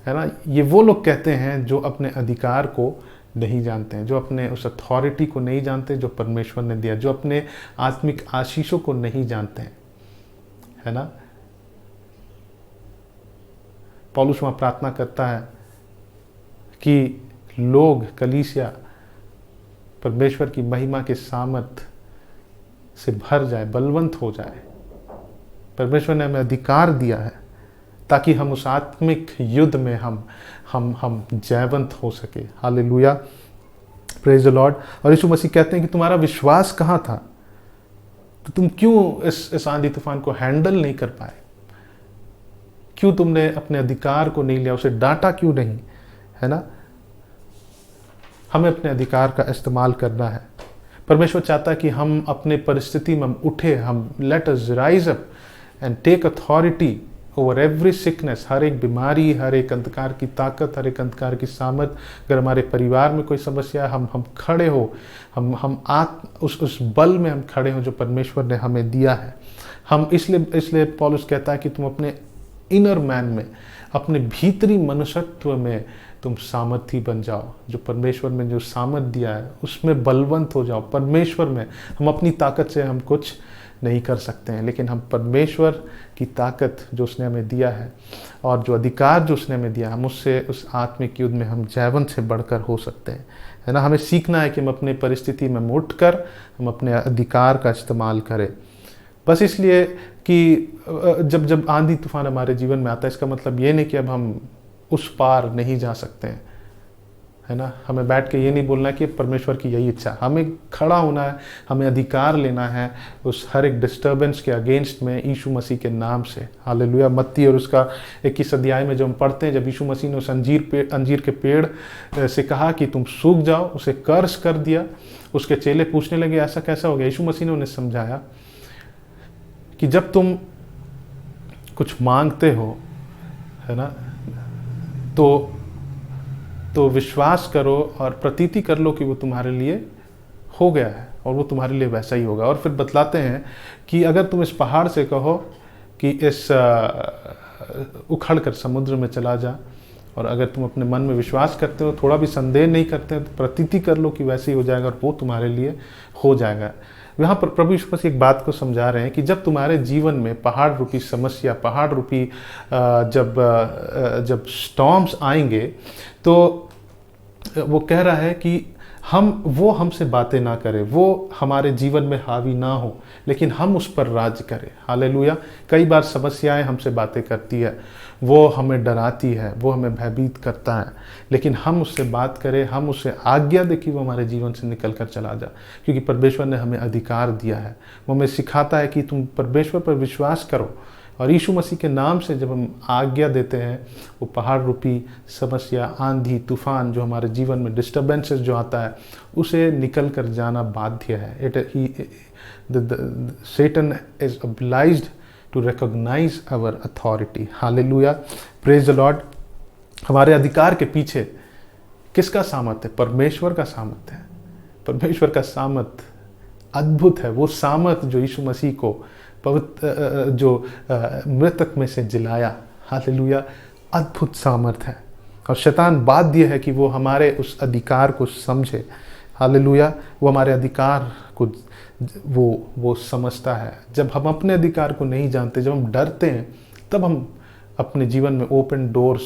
है ना, ये वो लोग कहते हैं जो अपने अधिकार को नहीं जानते हैं, जो अपने उस अथॉरिटी को नहीं जानते जो परमेश्वर ने दिया, जो अपने आत्मिक आशीषों को नहीं जानते हैं, है ना। पौलुस वहाँ प्रार्थना करता है कि लोग, कलीसिया परमेश्वर की महिमा के सामर्थ से भर जाए, बलवंत हो जाए। परमेश्वर ने हमें अधिकार दिया है ताकि हम उस आत्मिक युद्ध में हम जयवंत हो सके। हालेलुया। Praise the Lord. और यीशु मसीह कहते हैं कि तुम्हारा विश्वास कहाँ था? तो तुम क्यों इस आंधी तूफान को हैंडल नहीं कर पाए? क्यों तुमने अपने अधिकार को नहीं लिया? उसे डांटा क्यों नहीं? है ना। हमें अपने अधिकार का इस्तेमाल करना है। परमेश्वर चाहता है कि हम अपने परिस्थिति में उठे, हम let us rise up and take authority over every sickness. हर एक बीमारी, हर एक अंधकार की ताकत, हर एक अंधकार की सामर्थ। अगर हमारे परिवार में कोई समस्या है, हम खड़े हो, हम उस बल में हम खड़े हो जो परमेश्वर ने हमें दिया है। हम इसलिए पौलुस कहता है कि तुम अपने इनर मैन में, अपने भीतरी मनुष्यत्व में तुम सामर्थी बन जाओ। जो परमेश्वर में जो सामर्थ दिया है उसमें बलवंत हो जाओ। परमेश्वर में, हम अपनी ताकत से हम कुछ नहीं कर सकते हैं, लेकिन हम परमेश्वर की ताकत जो उसने हमें दिया है और जो अधिकार जो उसने हमें दिया, हम उससे उस आत्मिक युद्ध में हम जयवंत से बढ़कर हो सकते हैं, है ना। हमें सीखना है कि हम अपनी परिस्थिति में उठकर हम अपने अधिकार का इस्तेमाल करें। बस इसलिए कि जब आंधी तूफान हमारे जीवन में आता है, इसका मतलब ये नहीं कि अब हम उस पार नहीं जा सकते हैं। है ना। हमें बैठ के ये नहीं बोलना है कि परमेश्वर की यही इच्छा, हमें खड़ा होना है, हमें अधिकार लेना है उस हर एक डिस्टर्बेंस के अगेंस्ट में यीशु मसीह के नाम से। हालेलुया। मत्ती और उसका 21 अध्याय में जो हम पढ़ते हैं, जब यीशु मसीह ने उस अंजीर के पेड़ से कहा कि तुम सूख जाओ, उसे कर्ज कर दिया, उसके चेले पूछने लगे ऐसा कैसा हो गया। यीशु मसीह ने उन्हें समझाया कि जब तुम कुछ मांगते हो, है ना, तो विश्वास करो और प्रतीति कर लो कि वो तुम्हारे लिए हो गया है और वो तुम्हारे लिए वैसा ही होगा। और फिर बतलाते हैं कि अगर तुम इस पहाड़ से कहो कि इस उखड़ कर समुद्र में चला जा, और अगर तुम अपने मन में विश्वास करते हो, थोड़ा भी संदेह नहीं करते हो, तो प्रतीति कर लो कि वैसे ही हो जाएगा और वो तुम्हारे लिए हो जाएगा। यहाँ पर प्रभु यीशु मसीह एक बात को समझा रहे हैं कि जब तुम्हारे जीवन में पहाड़ रूपी समस्या, पहाड़ रूपी जब स्टॉर्म्स आएंगे, तो वो कह रहा है कि वो हमसे बातें ना करें, वो हमारे जीवन में हावी ना हो, लेकिन हम उस पर राज करें। हालेलुया। कई बार समस्याएं हमसे बातें करती है, वो हमें डराती है, वो हमें भयभीत करता है, लेकिन हम उससे बात करें, हम उससे आज्ञा दें कि वो हमारे जीवन से निकल कर चला जा, क्योंकि परमेश्वर ने हमें अधिकार दिया है। वो हमें सिखाता है कि तुम परमेश्वर पर विश्वास करो, और यीशु मसीह के नाम से जब हम आज्ञा देते हैं, वो पहाड़ रूपी समस्या, आंधी तूफान जो हमारे जीवन में डिस्टर्बेंसेस जो आता है, उसे निकल कर जाना बाध्य है। Satan is obliged to recognize our authority. Hallelujah. Praise the Lord. हमारे अधिकार के पीछे किसका सामर्थ है? परमेश्वर का सामर्थ है। परमेश्वर का सामर्थ अद्भुत है। वो सामर्थ जो यीशु मसीह को पवित्र जो मृतक में से जिलाया, हालेलुया, अद्भुत सामर्थ है। और शैतान बाध्य है कि वो हमारे उस अधिकार को समझे। हालेलुया। वो हमारे अधिकार को वो समझता है। जब हम अपने अधिकार को नहीं जानते, जब हम डरते हैं, तब हम अपने जीवन में ओपन डोर्स,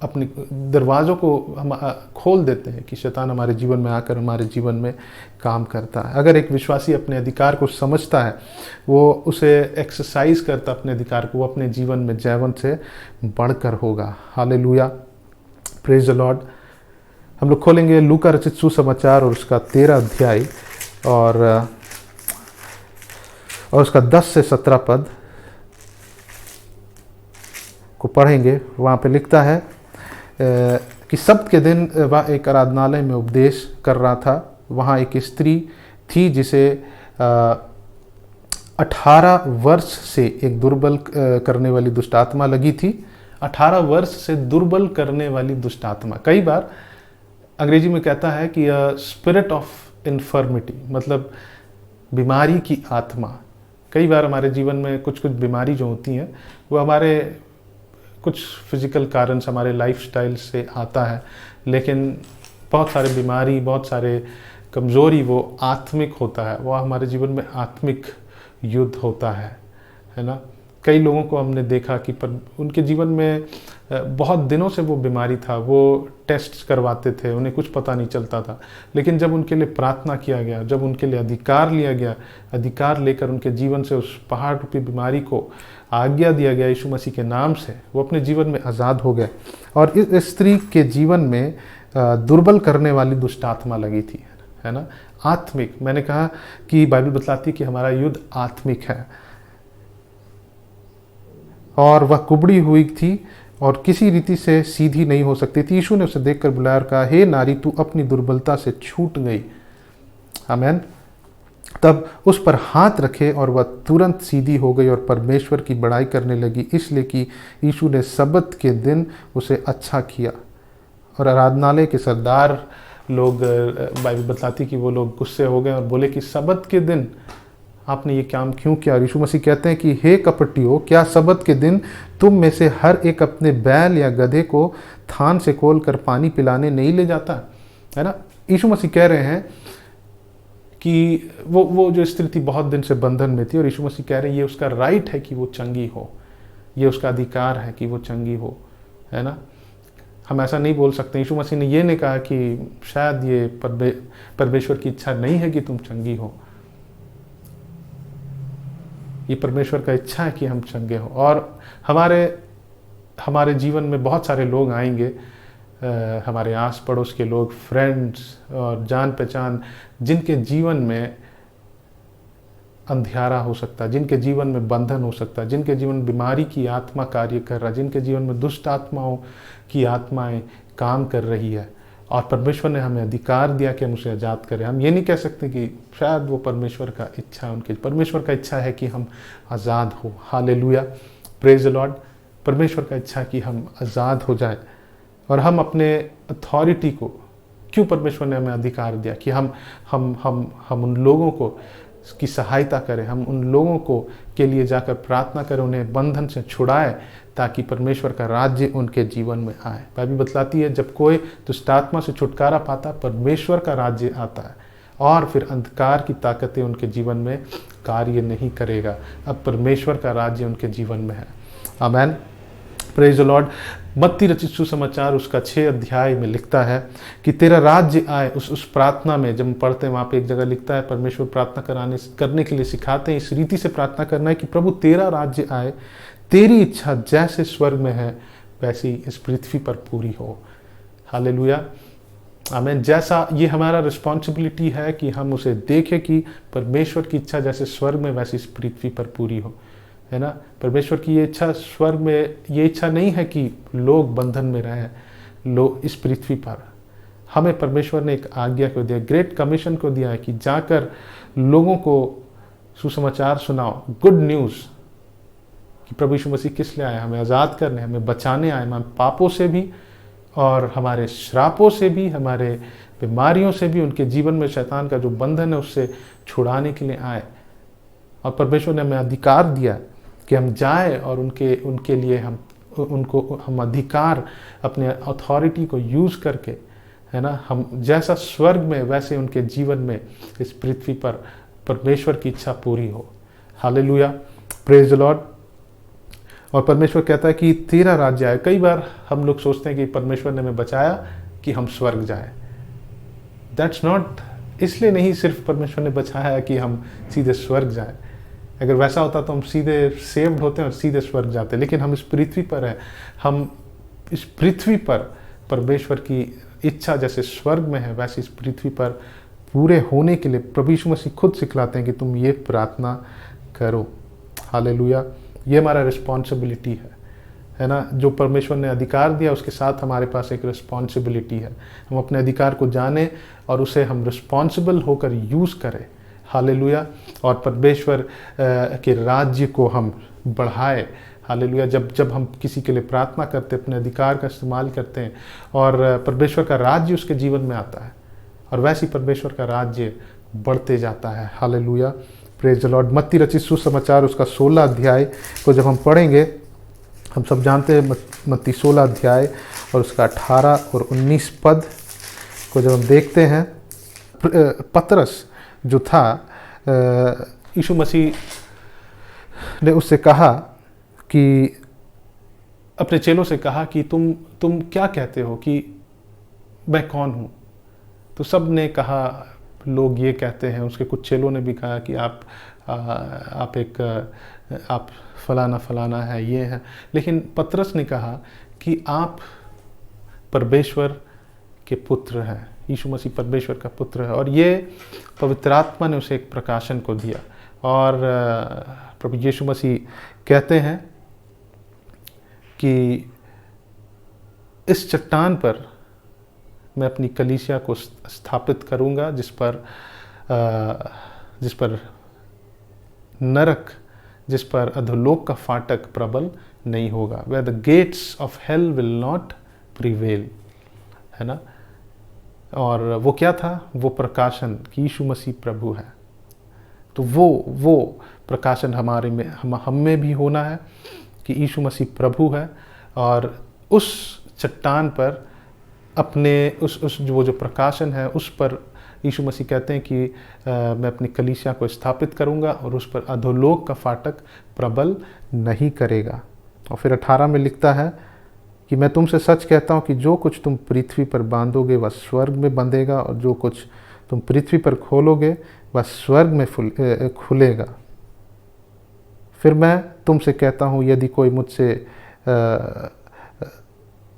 अपने दरवाज़ों को हम खोल देते हैं कि शैतान हमारे जीवन में आकर हमारे जीवन में काम करता है। अगर एक विश्वासी अपने अधिकार को समझता है, वो उसे एक्सरसाइज करता अपने अधिकार को, वो अपने जीवन में जयवंत से बढ़कर होगा। हालेलुया। Praise the Lord. हम लोग खोलेंगे लूका रचित सुसमाचार और उसका 13 अध्याय और उसका 10 से 17 पद को पढ़ेंगे। वहाँ पे लिखता है कि सब्त के दिन वह एक आराधनालय में उपदेश कर रहा था। वहाँ एक स्त्री थी जिसे 18 वर्ष से एक दुर्बल करने वाली दुष्ट आत्मा लगी थी। 18 वर्ष से दुर्बल करने वाली दुष्ट आत्मा, कई बार अंग्रेजी में कहता है कि स्पिरिट ऑफ इन्फर्मिटी, मतलब बीमारी की आत्मा। कई बार हमारे जीवन में कुछ बीमारी जो होती हैं, वो हमारे कुछ फिजिकल कारण से, हमारे लाइफस्टाइल से आता है, लेकिन बहुत सारे बीमारी, बहुत सारे कमज़ोरी वो आत्मिक होता है। वो हमारे जीवन में आत्मिक युद्ध होता है ना। कई लोगों को हमने देखा कि उनके जीवन में बहुत दिनों से वो बीमारी था, वो टेस्ट करवाते थे, उन्हें कुछ पता नहीं चलता था, लेकिन जब उनके लिए प्रार्थना किया गया, जब उनके लिए अधिकार लिया गया, अधिकार लेकर उनके जीवन से उस पहाड़ रूपी बीमारी को आज्ञा दिया गया यीशु मसीह के नाम से, वो अपने जीवन में आज़ाद हो गए। और इस स्त्री के जीवन में दुर्बल करने वाली दुष्ट आत्मा लगी थी, है ना। आत्मिक, मैंने कहा कि बाइबल बतलाती है कि हमारा युद्ध आत्मिक है। और वह कुबड़ी हुई थी और किसी रीति से सीधी नहीं हो सकती थी। यीशु ने उसे देखकर बुलाया और कहा, हे नारी, तू अपनी दुर्बलता से छूट गई। आमीन। तब उस पर हाथ रखे और वह तुरंत सीधी हो गई और परमेश्वर की बड़ाई करने लगी, इसलिए कि यीशु ने सब्त के दिन उसे अच्छा किया। और आराधनालय के सरदार लोग, बाइबल बताती कि वो लोग गुस्से हो गए और बोले कि सब्त के दिन आपने ये काम क्यों किया। यीशु मसीह कहते हैं कि हे कपटियों, क्या सब्त के दिन तुम में से हर एक अपने बैल या गधे को थान से खोल कर पानी पिलाने नहीं ले जाता, है ना। यीशु मसीह कह रहे हैं कि वो जो स्त्री थी बहुत दिन से बंधन में थी, और यीशु मसीह कह रहे हैं ये उसका राइट है कि वो चंगी हो, ये उसका अधिकार है कि वो चंगी हो, है ना। हम ऐसा नहीं बोल सकते। यीशु मसीह ने ये नहीं कहा कि शायद ये परमेश्वर की इच्छा नहीं है कि तुम चंगी हो। ये परमेश्वर का इच्छा है कि हम चंगे हो। और हमारे जीवन में बहुत सारे लोग आएंगे हमारे आस पड़ोस के लोग, फ्रेंड्स और जान पहचान, जिनके जीवन में अंधियारा हो सकता है, जिनके जीवन में बंधन हो सकता है, जिनके जीवन में बीमारी की आत्मा कार्य कर रहा है, जिनके जीवन में दुष्ट आत्माओं की आत्माएं काम कर रही है, और परमेश्वर ने हमें अधिकार दिया कि हम उसे आज़ाद करें। हम ये नहीं कह सकते कि शायद वो परमेश्वर का इच्छा है, उनकी परमेश्वर का इच्छा है कि हम आज़ाद हो। Hallelujah, praise the Lord. परमेश्वर का इच्छा कि हम आज़ाद हो जाए, और हम अपने अथॉरिटी को, क्यों परमेश्वर ने हमें अधिकार दिया कि हम उन लोगों को की सहायता करें, हम उन लोगों को के लिए जाकर प्रार्थना करें, उन्हें बंधन से छुड़ाएं, ताकि परमेश्वर का राज्य उनके जीवन में आए। बाइबल बतलाती है जब कोई दुष्ट आत्मा से छुटकारा पाता, परमेश्वर का राज्य आता है, और फिर अंधकार की ताकतें उनके जीवन में कार्य नहीं करेगा। अब परमेश्वर का राज्य उनके जीवन में है। आमेन, प्रेज द लॉर्ड। मत्ती रचित सुसमाचार उसका 6 अध्याय में लिखता है कि तेरा राज्य आए। उस प्रार्थना में जब हम पढ़ते हैं, वहाँ पे एक जगह लिखता है, परमेश्वर प्रार्थना करने के लिए सिखाते हैं, इस रीति से प्रार्थना करना है कि प्रभु तेरा राज्य आए, तेरी इच्छा जैसे स्वर्ग में है वैसी इस पृथ्वी पर पूरी हो। हालेलुया, आमीन। जैसा ये हमारा रिस्पॉन्सिबिलिटी है कि हम उसे देखें कि परमेश्वर की इच्छा जैसे स्वर्ग में वैसी इस पृथ्वी पर पूरी हो, है ना। परमेश्वर की ये इच्छा स्वर्ग में, ये इच्छा नहीं है कि लोग बंधन में रहें, लोग इस पृथ्वी पर। हमें परमेश्वर ने एक आज्ञा को दिया, ग्रेट कमीशन को दिया है कि जाकर लोगों को सुसमाचार सुनाओ, गुड न्यूज़, कि प्रभु यीशु मसीह किस लिए आए, हमें आज़ाद करने, हमें बचाने आए, हम पापों से भी और हमारे श्रापों से भी, हमारे बीमारियों से भी, उनके जीवन में शैतान का जो बंधन है उससे छुड़ाने के लिए आए। और परमेश्वर ने हमें अधिकार दिया कि हम जाए और उनके लिए हम अधिकार, अपने अथॉरिटी को यूज़ करके, है ना, हम जैसा स्वर्ग में वैसे उनके जीवन में इस पृथ्वी पर परमेश्वर की इच्छा पूरी हो। Hallelujah, praise the Lord. और परमेश्वर कहता है कि तेरा राज्य आए। कई बार हम लोग सोचते हैं कि परमेश्वर ने हमें बचाया कि हम स्वर्ग जाए। दैट्स नॉट, इसलिए नहीं सिर्फ परमेश्वर ने बचाया कि हम सीधे स्वर्ग जाए। अगर वैसा होता तो हम सीधे सेव्ड होते हैं और सीधे स्वर्ग जाते, लेकिन हम इस पृथ्वी पर हैं। हम इस पृथ्वी पर परमेश्वर की इच्छा जैसे स्वर्ग में है वैसे इस पृथ्वी पर पूरे होने के लिए प्रभु यीशु मसीह खुद सिखलाते हैं कि तुम ये प्रार्थना करो। हालेलुया, ये हमारा रिस्पॉन्सिबिलिटी है ना। जो परमेश्वर ने अधिकार दिया उसके साथ हमारे पास एक रिस्पॉन्सिबिलिटी है। हम अपने अधिकार को जानें और उसे हम रिस्पॉन्सिबल होकर यूज़ करें। हालेलुया, और परमेश्वर के राज्य को हम बढ़ाए। हालेलुया, जब हम किसी के लिए प्रार्थना करते हैं, अपने अधिकार का इस्तेमाल करते हैं, और परमेश्वर का राज्य उसके जीवन में आता है, और वैसे ही परमेश्वर का राज्य बढ़ते जाता है। Hallelujah, praise the Lord. मत्ती रचित सुसमाचार उसका 16 अध्याय को जब हम पढ़ेंगे, हम सब जानते हैं मत्ती 16 अध्याय और उसका 18 और 19 पद को जब हम देखते हैं, पतरस जो था, यीशु मसीह ने उससे कहा कि अपने चेलों से कहा कि तुम क्या कहते हो कि मैं कौन हूँ। तो सब ने कहा, लोग ये कहते हैं, उसके कुछ चेलों ने भी कहा कि आप फलाना है, ये है। लेकिन पतरस ने कहा कि आप परमेश्वर के पुत्र हैं, यीशु मसीह परमेश्वर का पुत्र है। और ये पवित्र आत्मा ने उसे एक प्रकाशन को दिया। और प्रभु यीशु मसीह कहते हैं कि इस चट्टान पर मैं अपनी कलीसिया को स्थापित करूंगा, जिस पर नरक, जिस पर अधोलोक का फाटक प्रबल नहीं होगा। Where the gates of hell will not prevail, है ना। और वो क्या था, वो प्रकाशन कि यीशु मसीह प्रभु है। तो वो प्रकाशन हमारे में, हम में भी होना है कि यीशु मसीह प्रभु है। और उस चट्टान पर अपने उस जो प्रकाशन है, उस पर यीशु मसीह कहते हैं कि मैं अपनी कलीसिया को स्थापित करूंगा और उस पर अधोलोक का फाटक प्रबल नहीं करेगा। और फिर 18 में लिखता है कि मैं तुमसे सच कहता हूँ कि जो कुछ तुम पृथ्वी पर बांधोगे वह स्वर्ग में बंधेगा, और जो कुछ तुम पृथ्वी पर खोलोगे वह स्वर्ग में खुलेगा। फिर मैं तुमसे कहता हूँ, यदि कोई मुझसे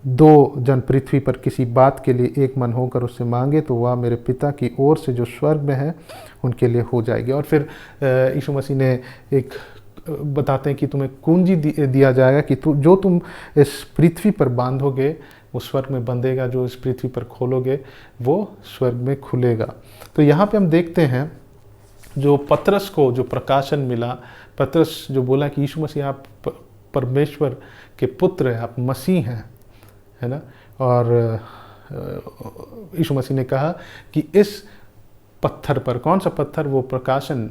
दो जन पृथ्वी पर किसी बात के लिए एक मन होकर उससे मांगे तो वह मेरे पिता की ओर से जो स्वर्ग में है उनके लिए हो जाएगी। और फिर यीशु मसीह ने एक बताते हैं कि तुम्हें कुंजी दिया जाएगा कि जो तुम इस पृथ्वी पर बांधोगे वो स्वर्ग में बंधेगा, जो इस पृथ्वी पर खोलोगे वो स्वर्ग में खुलेगा। तो यहाँ पे हम देखते हैं जो पतरस को जो प्रकाशन मिला, पतरस जो बोला कि यीशु मसीह आप परमेश्वर के पुत्र हैं, आप मसीह हैं, है ना। और यीशु मसीह ने कहा कि इस पत्थर पर, कौन सा पत्थर? वो प्रकाशन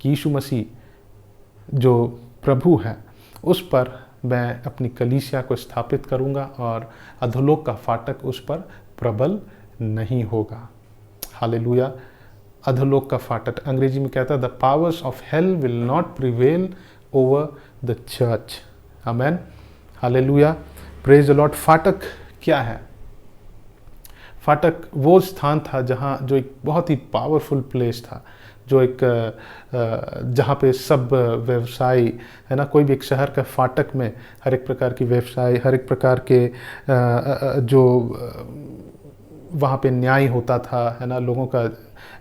कि यीशु मसीह जो प्रभु है उस पर मैं अपनी कलीसिया को स्थापित करूंगा और अधोलोक का फाटक उस पर प्रबल नहीं होगा। हालेलुया। अधोलोक का फाटक अंग्रेजी में कहता है the powers of hell will not prevail over the church. Amen. Hallelujah. Praise the Lord. फाटक क्या है? फाटक वो स्थान था जहाँ, जो एक बहुत ही पावरफुल प्लेस था, जो एक जहाँ पे सब व्यवसाय, है ना, कोई भी एक शहर का फाटक में हर एक प्रकार की व्यवसाय, हर एक प्रकार के जो वहाँ पे न्याय होता था, है ना, लोगों का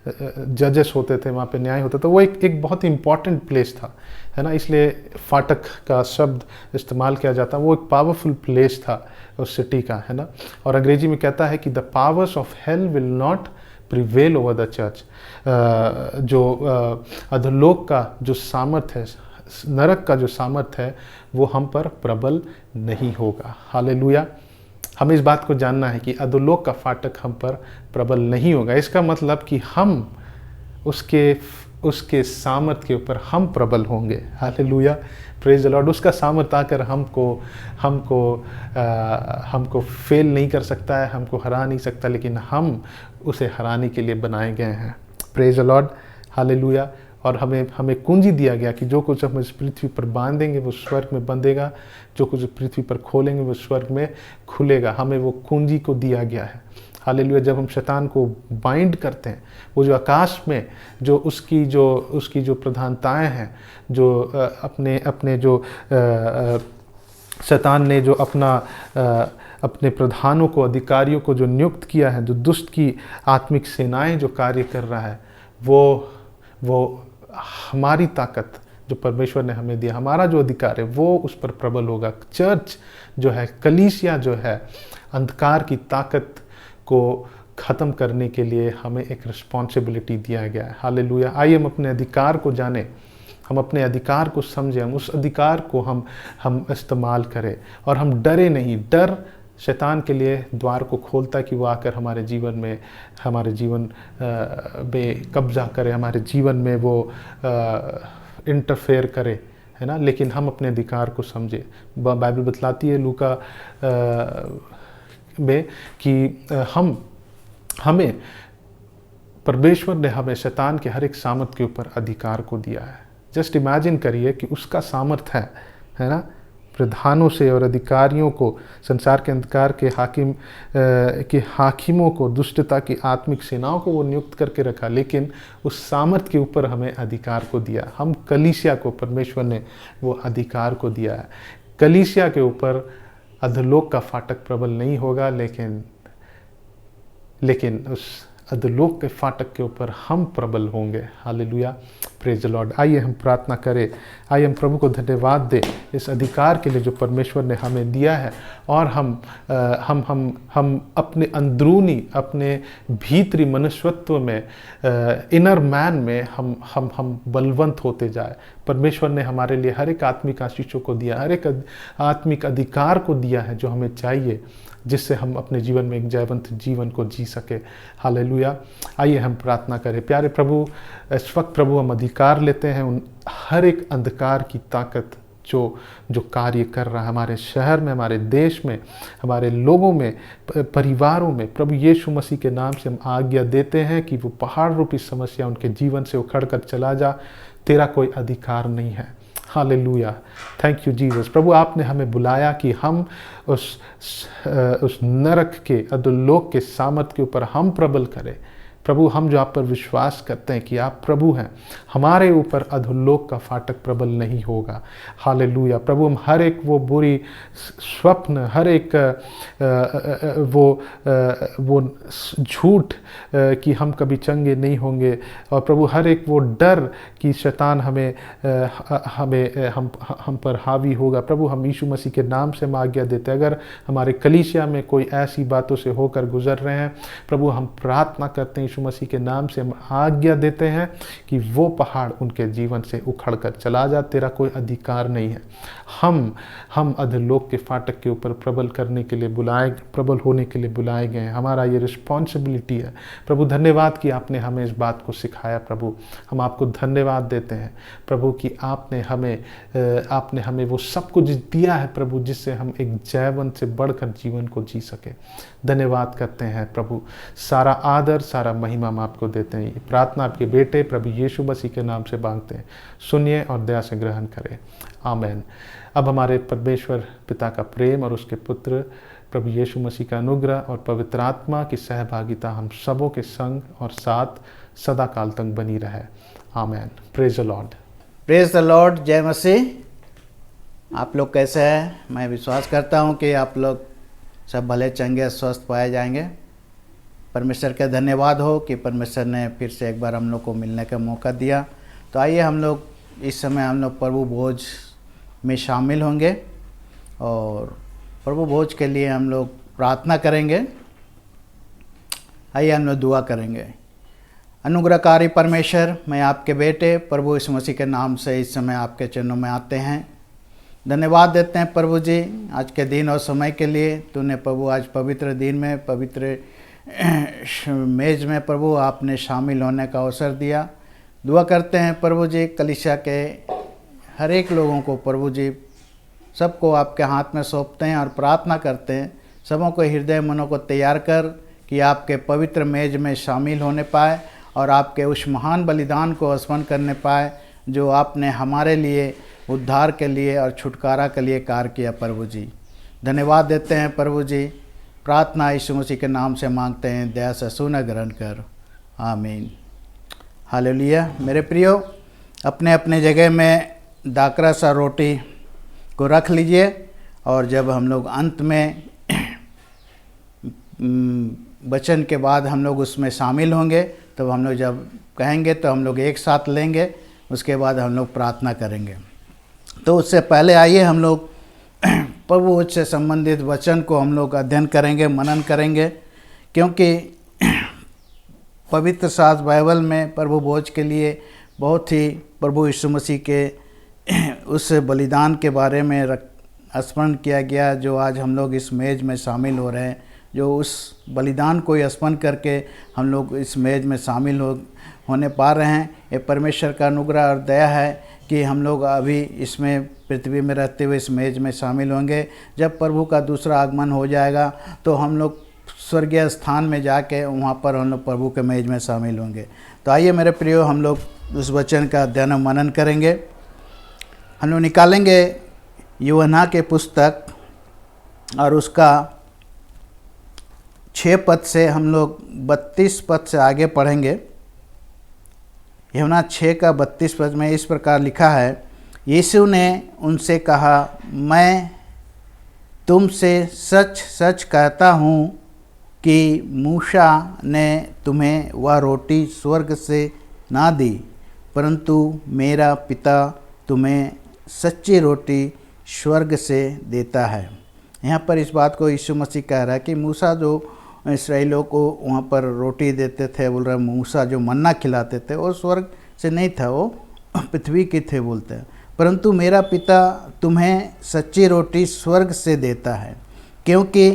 जजेस होते थे, वहाँ पे न्याय होता था। वो एक बहुत ही इम्पॉर्टेंट प्लेस था, है ना, इसलिए फाटक का शब्द इस्तेमाल किया जाता। वो एक पावरफुल प्लेस था उस सिटी का, है ना। और अंग्रेजी में कहता है कि the powers of hell will not prevail over the church. जो अधोलोक का जो सामर्थ्य है, नरक का जो सामर्थ्य है, वो हम पर प्रबल नहीं होगा। हालेलुया। हमें इस बात को जानना है कि अधोलोक का फाटक हम पर प्रबल नहीं होगा। इसका मतलब कि हम उसके सामर्थ्य के ऊपर हम प्रबल होंगे। हालेलुया। Praise the Lord. उसका सामर्थ्य आकर हमको फेल नहीं कर सकता है, हमको हरा नहीं सकता, लेकिन हम उसे हराने के लिए बनाए गए हैं। Praise the Lord. हालेलुया। और हमें कुंजी दिया गया कि जो कुछ हम इस पृथ्वी पर बांधेंगे वो स्वर्ग में बंधेगा, जो कुछ पृथ्वी पर खोलेंगे वो स्वर्ग में खुलेगा। हमें वो कुंजी को दिया गया है। हालेलुया। जब हम शैतान को बाइंड करते हैं, वो जो आकाश में जो उसकी जो प्रधानताएं हैं, जो अपने जो शैतान ने जो अपने प्रधानों को, अधिकारियों को जो नियुक्त किया है, जो दुष्ट की आत्मिक सेनाएं जो कार्य कर रहा है, वो हमारी ताकत जो परमेश्वर ने हमें दिया, हमारा जो अधिकार है, वो उस पर प्रबल होगा। चर्च जो है, कलीसिया जो है, अंधकार की ताकत को ख़त्म करने के लिए हमें एक रिस्पॉन्सिबिलिटी दिया गया है। हालेलुया। आइए हम अपने अधिकार को जानें, हम अपने अधिकार को समझें, हम उस अधिकार को हम इस्तेमाल करें और हम डरे नहीं। डर शैतान के लिए द्वार को खोलता है कि वो आकर हमारे जीवन में कब्जा करे, हमारे जीवन में वो इंटरफेयर करे, है ना। लेकिन हम अपने अधिकार को समझे। बाइबल बतलाती है लूका में कि हमें परमेश्वर ने हमें शैतान के हर एक सामर्थ के ऊपर अधिकार को दिया है। जस्ट इमेजिन करिए कि उसका सामर्थ है ना, प्रधानों से और अधिकारियों को, संसार के अंधकार के हाकिमों को, दुष्टता की आत्मिक सेनाओं को वो नियुक्त करके रखा, लेकिन उस सामर्थ के ऊपर हमें अधिकार को दिया। हम कलीसिया को परमेश्वर ने वो अधिकार को दिया है। कलीसिया के ऊपर अधोलोक का फाटक प्रबल नहीं होगा, लेकिन उस अधोलोक के फाटक के ऊपर हम प्रबल होंगे। हालेलुया। Praise the Lord. आइए हम प्रार्थना करें, आइए हम प्रभु को धन्यवाद दें इस अधिकार के लिए जो परमेश्वर ने हमें दिया है। और हम अपने अंदरूनी, अपने भीतरी मनुष्यत्व में, इनर मैन में हम बलवंत होते जाए। परमेश्वर ने हमारे लिए हर एक आत्मिक आशीषों को दिया, हर एक आत्मिक अधिकार को दिया है जो हमें चाहिए, जिससे हम अपने जीवन में एक जयवंत जीवन को जी सके। हालेलुया। आइए हम प्रार्थना करें। प्यारे प्रभु, इस वक्त प्रभु हम अधिकार लेते हैं उन हर एक अंधकार की ताकत जो कार्य कर रहा है हमारे शहर में, हमारे देश में, हमारे लोगों में, परिवारों में। प्रभु यीशु मसीह के नाम से हम आज्ञा देते हैं कि वो पहाड़ रूपी समस्या उनके जीवन से उखड़ कर चला जा। तेरा कोई अधिकार नहीं है। हालेलुया। Thank you Jesus. प्रभु, आपने हमें बुलाया कि हम उस नरक के, अधोलोक के सामर्थ के ऊपर हम प्रबल करें। प्रभु हम जो आप पर विश्वास करते हैं कि आप प्रभु हैं, हमारे ऊपर अधोलोक का फाटक प्रबल नहीं होगा। हालेलुया। प्रभु हम हर एक वो बुरी स्वप्न, हर एक वो झूठ कि हम कभी चंगे नहीं होंगे, और प्रभु हर एक वो डर कि शैतान हम पर हावी होगा, प्रभु हम यीशु मसीह के नाम से हम आज्ञा देते हैं। अगर हमारे कलीसिया में कोई ऐसी बातों से होकर गुजर रहे हैं, प्रभु हम प्रार्थना करते हैं यीशु मसीह के नाम से हम आज्ञा देते हैं कि वो पहाड़ उनके जीवन से उखड़ कर चला जा। तेरा कोई अधिकार नहीं है। हम अधोलोक के फाटक के ऊपर प्रबल होने के लिए बुलाए गए हैं। हमारा ये रिस्पॉन्सिबिलिटी है। प्रभु धन्यवाद कि आपने हमें इस बात को सिखाया। प्रभु हम आपको धन्यवाद देते हैं प्रभु कि आपने हमें वो सब कुछ दिया है प्रभु, जिससे हम एक जयवंत से बढ़कर जीवन को जी सके। धन्यवाद करते हैं प्रभु। सारा आदर, सारा महिमा हम आपको देते हैं। ये प्रार्थना आपके बेटे प्रभु यीशु मसीह के नाम से मांगते हैं। सुनिए और दया से ग्रहण करें। आमीन। अब हमारे परमेश्वर पिता का प्रेम और उसके पुत्र प्रभु यीशु मसीह का अनुग्रह और पवित्र आत्मा की सहभागिता हम सबों के संग और साथ सदा काल तक बनी रहे। आमीन। Praise the Lord. Praise the Lord. जय मसीह। आप लोग कैसे हैं? मैं विश्वास करता हूं कि आप लोग सब भले चंगे स्वस्थ पाए जाएंगे। परमेश्वर का धन्यवाद हो कि परमेश्वर ने फिर से एक बार हम लोग को मिलने का मौका दिया। तो आइए हम लोग इस समय हम लोग प्रभु भोज में शामिल होंगे और प्रभु भोज के लिए हम लोग प्रार्थना करेंगे। आइए हम लोग दुआ करेंगे। अनुग्रहकारी परमेश्वर, मैं आपके बेटे प्रभु यीशु मसीह के नाम से इस समय आपके चरणों में आते हैं। धन्यवाद देते हैं प्रभु जी आज के दिन और समय के लिए। तूने प्रभु आज पवित्र दिन में, पवित्र मेज में प्रभु आपने शामिल होने का अवसर दिया। दुआ करते हैं प्रभु जी कलीसिया के हर एक लोगों को प्रभु जी सबको आपके हाथ में सौंपते हैं और प्रार्थना करते हैं सबों को हृदय मनों को तैयार कर कि आपके पवित्र मेज में शामिल होने पाए और आपके उस महान बलिदान को स्मरण करने पाए जो आपने हमारे लिए उद्धार के लिए और छुटकारा के लिए कार्य किया। प्रभु जी धन्यवाद देते हैं प्रभु जी। प्रार्थना यीशु मसीह के नाम से मांगते हैं, दया से सुन ग्रहण कर। आमीन। हालेलुया। मेरे प्रियो, अपने अपने जगह में दाकरा सा रोटी को रख लीजिए और जब हम लोग अंत में वचन के बाद हम लोग उसमें शामिल होंगे तब हम लोग जब कहेंगे तो हम लोग एक साथ लेंगे, उसके बाद हम लोग प्रार्थना करेंगे। तो उससे पहले आइए हम लोग प्रभु से संबंधित वचन को हम लोग अध्ययन करेंगे, मनन करेंगे, क्योंकि पवित्र शास्त्र बाइबल में प्रभु भोज के लिए बहुत ही प्रभु यीशु मसीह के उस बलिदान के बारे में स्मरण किया गया जो आज हम लोग इस मेज में शामिल हो रहे हैं। जो उस बलिदान को स्मरण करके हम लोग इस मेज में शामिल होने पा रहे हैं। ये परमेश्वर का अनुग्रह और दया है कि हम लोग अभी इसमें पृथ्वी में रहते हुए इस मेज में शामिल होंगे। जब प्रभु का दूसरा आगमन हो जाएगा तो हम लोग स्वर्गीय स्थान में जाके वहाँ पर हम लोग प्रभु के मेज में शामिल होंगे। तो आइए मेरे प्रियो, हम लोग उस वचन का अध्ययन मनन करेंगे। हम लोग निकालेंगे यूहन्ना के पुस्तक और उसका 6 पद से हम लोग 32 पद से आगे पढ़ेंगे। यूहन्ना 6 का 32 पद में इस प्रकार लिखा है, यीशु ने उनसे कहा, मैं तुमसे सच सच कहता हूँ कि मूसा ने तुम्हें वह रोटी स्वर्ग से ना दी, परंतु मेरा पिता तुम्हें सच्ची रोटी स्वर्ग से देता है। यहाँ पर इस बात को यीशु मसीह कह रहा है कि मूसा जो इसराइलियों को वहाँ पर रोटी देते थे, बोल रहे मूसा जो मन्ना खिलाते थे वो स्वर्ग से नहीं था, वो पृथ्वी की थे बोलते हैं, परंतु मेरा पिता तुम्हें सच्ची रोटी स्वर्ग से देता है, क्योंकि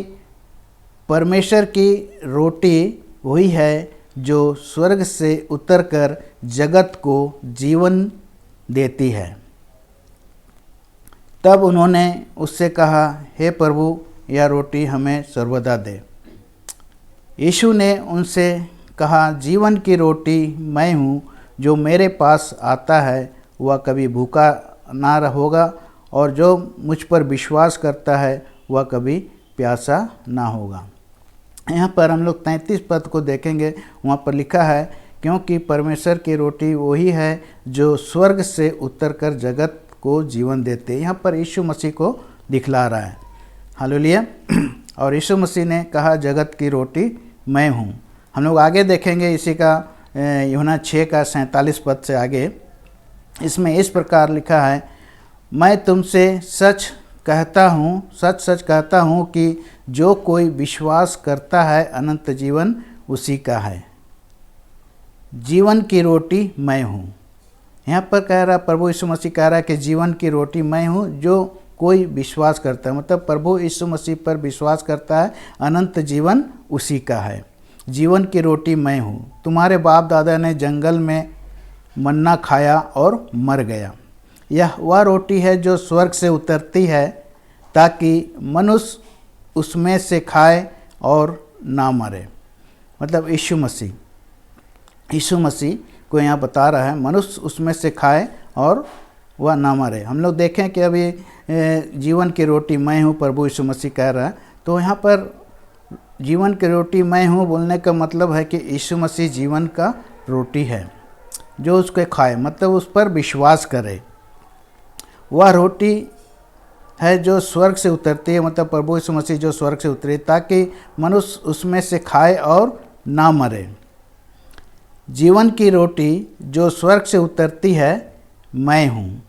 परमेश्वर की रोटी वही है जो स्वर्ग से उतरकर जगत को जीवन देती है। तब उन्होंने उससे कहा, हे प्रभु, यह रोटी हमें सर्वदा दे। यीशु ने उनसे कहा, जीवन की रोटी मैं हूँ, जो मेरे पास आता है वह कभी भूखा ना होगा और जो मुझ पर विश्वास करता है वह कभी प्यासा ना होगा। यहाँ पर हम लोग 33 पद को देखेंगे, वहाँ पर लिखा है, क्योंकि परमेश्वर की रोटी वही है जो स्वर्ग से उतरकर जगत को जीवन देते। यहाँ पर यीशु मसीह को दिखला रहा है। हालेलुया। और यीशु मसीह ने कहा जगत की रोटी मैं हूँ। हम लोग आगे देखेंगे इसी का यूहन्ना 6 का 47 पद से आगे, इसमें इस प्रकार लिखा है, मैं तुमसे सच कहता हूँ, सच सच कहता हूँ कि जो कोई विश्वास करता है अनंत जीवन उसी का है। जीवन की रोटी मैं हूँ। यहाँ पर कह रहा, प्रभु यीशु मसीह कह रहा है कि जीवन की रोटी मैं हूँ, जो कोई विश्वास करता है, मतलब प्रभु यीशु मसीह पर विश्वास करता है, अनंत जीवन उसी का है। जीवन की रोटी मैं हूँ। तुम्हारे बाप दादा ने जंगल में मन्ना खाया और मर गया। यह वह रोटी है जो स्वर्ग से उतरती है, ताकि मनुष्य उसमें से खाए और ना मरे। मतलब यीशु मसीह को यहाँ बता रहा है, मनुष्य उसमें से खाए और वह ना मरे। हम लोग देखें कि अभी जीवन की रोटी मैं हूँ प्रभु यीशु मसीह कह रहा है, तो यहाँ पर जीवन की रोटी मैं हूँ बोलने का मतलब है कि यीशु मसीह जीवन का रोटी है, जो उसके खाए, मतलब उस पर विश्वास करे। वह रोटी है जो स्वर्ग से उतरती है, मतलब प्रभु यीशु मसीह जो स्वर्ग से उतरे, ताकि मनुष्य उसमें से खाए और ना मरे। जीवन की रोटी जो स्वर्ग से उतरती है मैं हूँ।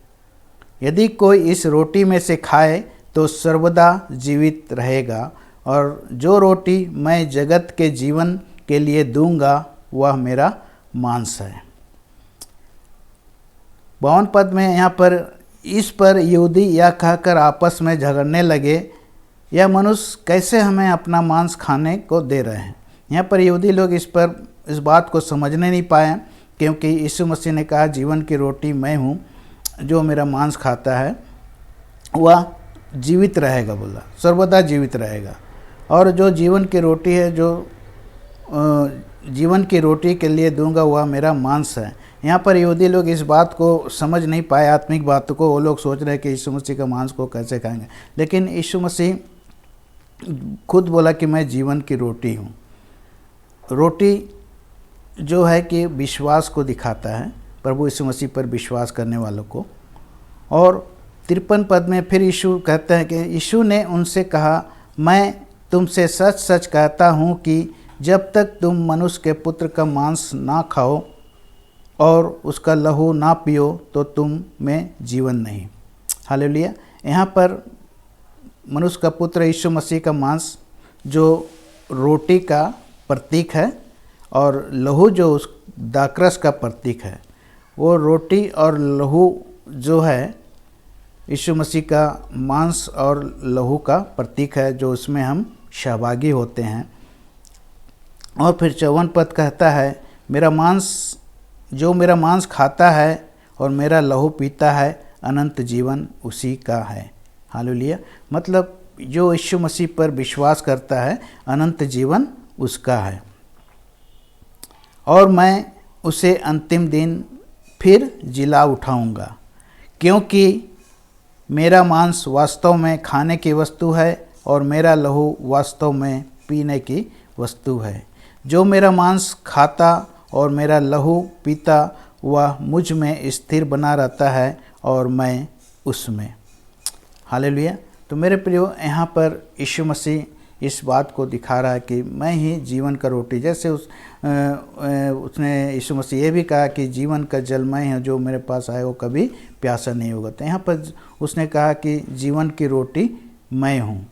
यदि कोई इस रोटी में से खाए तो सर्वदा जीवित रहेगा, और जो रोटी मैं जगत के जीवन के लिए दूंगा वह मेरा मांस है। 52 पद में यहाँ पर, इस पर यहूदी यह कहकर आपस में झगड़ने लगे, यह मनुष्य कैसे हमें अपना मांस खाने को दे रहे हैं। यहाँ पर यहूदी लोग इस बात को समझने नहीं पाए, क्योंकि यीशु मसीह ने कहा जीवन की रोटी मैं हूँ, जो मेरा मांस खाता है वह जीवित रहेगा, बोला सर्वदा जीवित रहेगा। और जो जीवन की रोटी है, जो जीवन की रोटी के लिए दूंगा वह मेरा मांस है। यहाँ पर यहूदी लोग इस बात को समझ नहीं पाए, आत्मिक बातों को। वो लोग सोच रहे हैं कि यीशु मसीह का मांस को कैसे खाएंगे, लेकिन यीशु मसीह खुद बोला कि मैं जीवन की रोटी हूँ। रोटी जो है कि विश्वास को दिखाता है, प्रभु यीशु मसीह पर विश्वास करने वालों को। और 53 पद में फिर यीशु कहते हैं कि यीशु ने उनसे कहा, मैं तुमसे सच सच कहता हूँ कि जब तक तुम मनुष्य के पुत्र का मांस ना खाओ और उसका लहू ना पियो तो तुम में जीवन नहीं। हालेलुया। यहाँ पर मनुष्य का पुत्र यीशु मसीह का मांस जो रोटी का प्रतीक है, और लहू जो उस दाखरस का प्रतीक है, वो रोटी और लहू जो है यीशु मसीह का मांस और लहू का प्रतीक है, जो उसमें हम सहभागी होते हैं। और फिर 54 पद कहता है, मेरा मांस खाता है और मेरा लहू पीता है, अनंत जीवन उसी का है। हालेलुया। मतलब जो यीशु मसीह पर विश्वास करता है, अनंत जीवन उसका है, और मैं उसे अंतिम दिन फिर जिला उठाऊंगा, क्योंकि मेरा मांस वास्तव में खाने की वस्तु है और मेरा लहू वास्तव में पीने की वस्तु है। जो मेरा मांस खाता और मेरा लहू पीता वह मुझ में स्थिर बना रहता है और मैं उसमें। हालेलुया। तो मेरे प्रियो, यहाँ पर यीशु मसीह इस बात को दिखा रहा है कि मैं ही जीवन का रोटी, जैसे उसने यीशु मसीह ये भी कहा कि जीवन का जल मैं हूँ, जो मेरे पास आए वो कभी प्यासा नहीं होगा। तो यहाँ पर उसने कहा कि जीवन की रोटी मैं हूँ,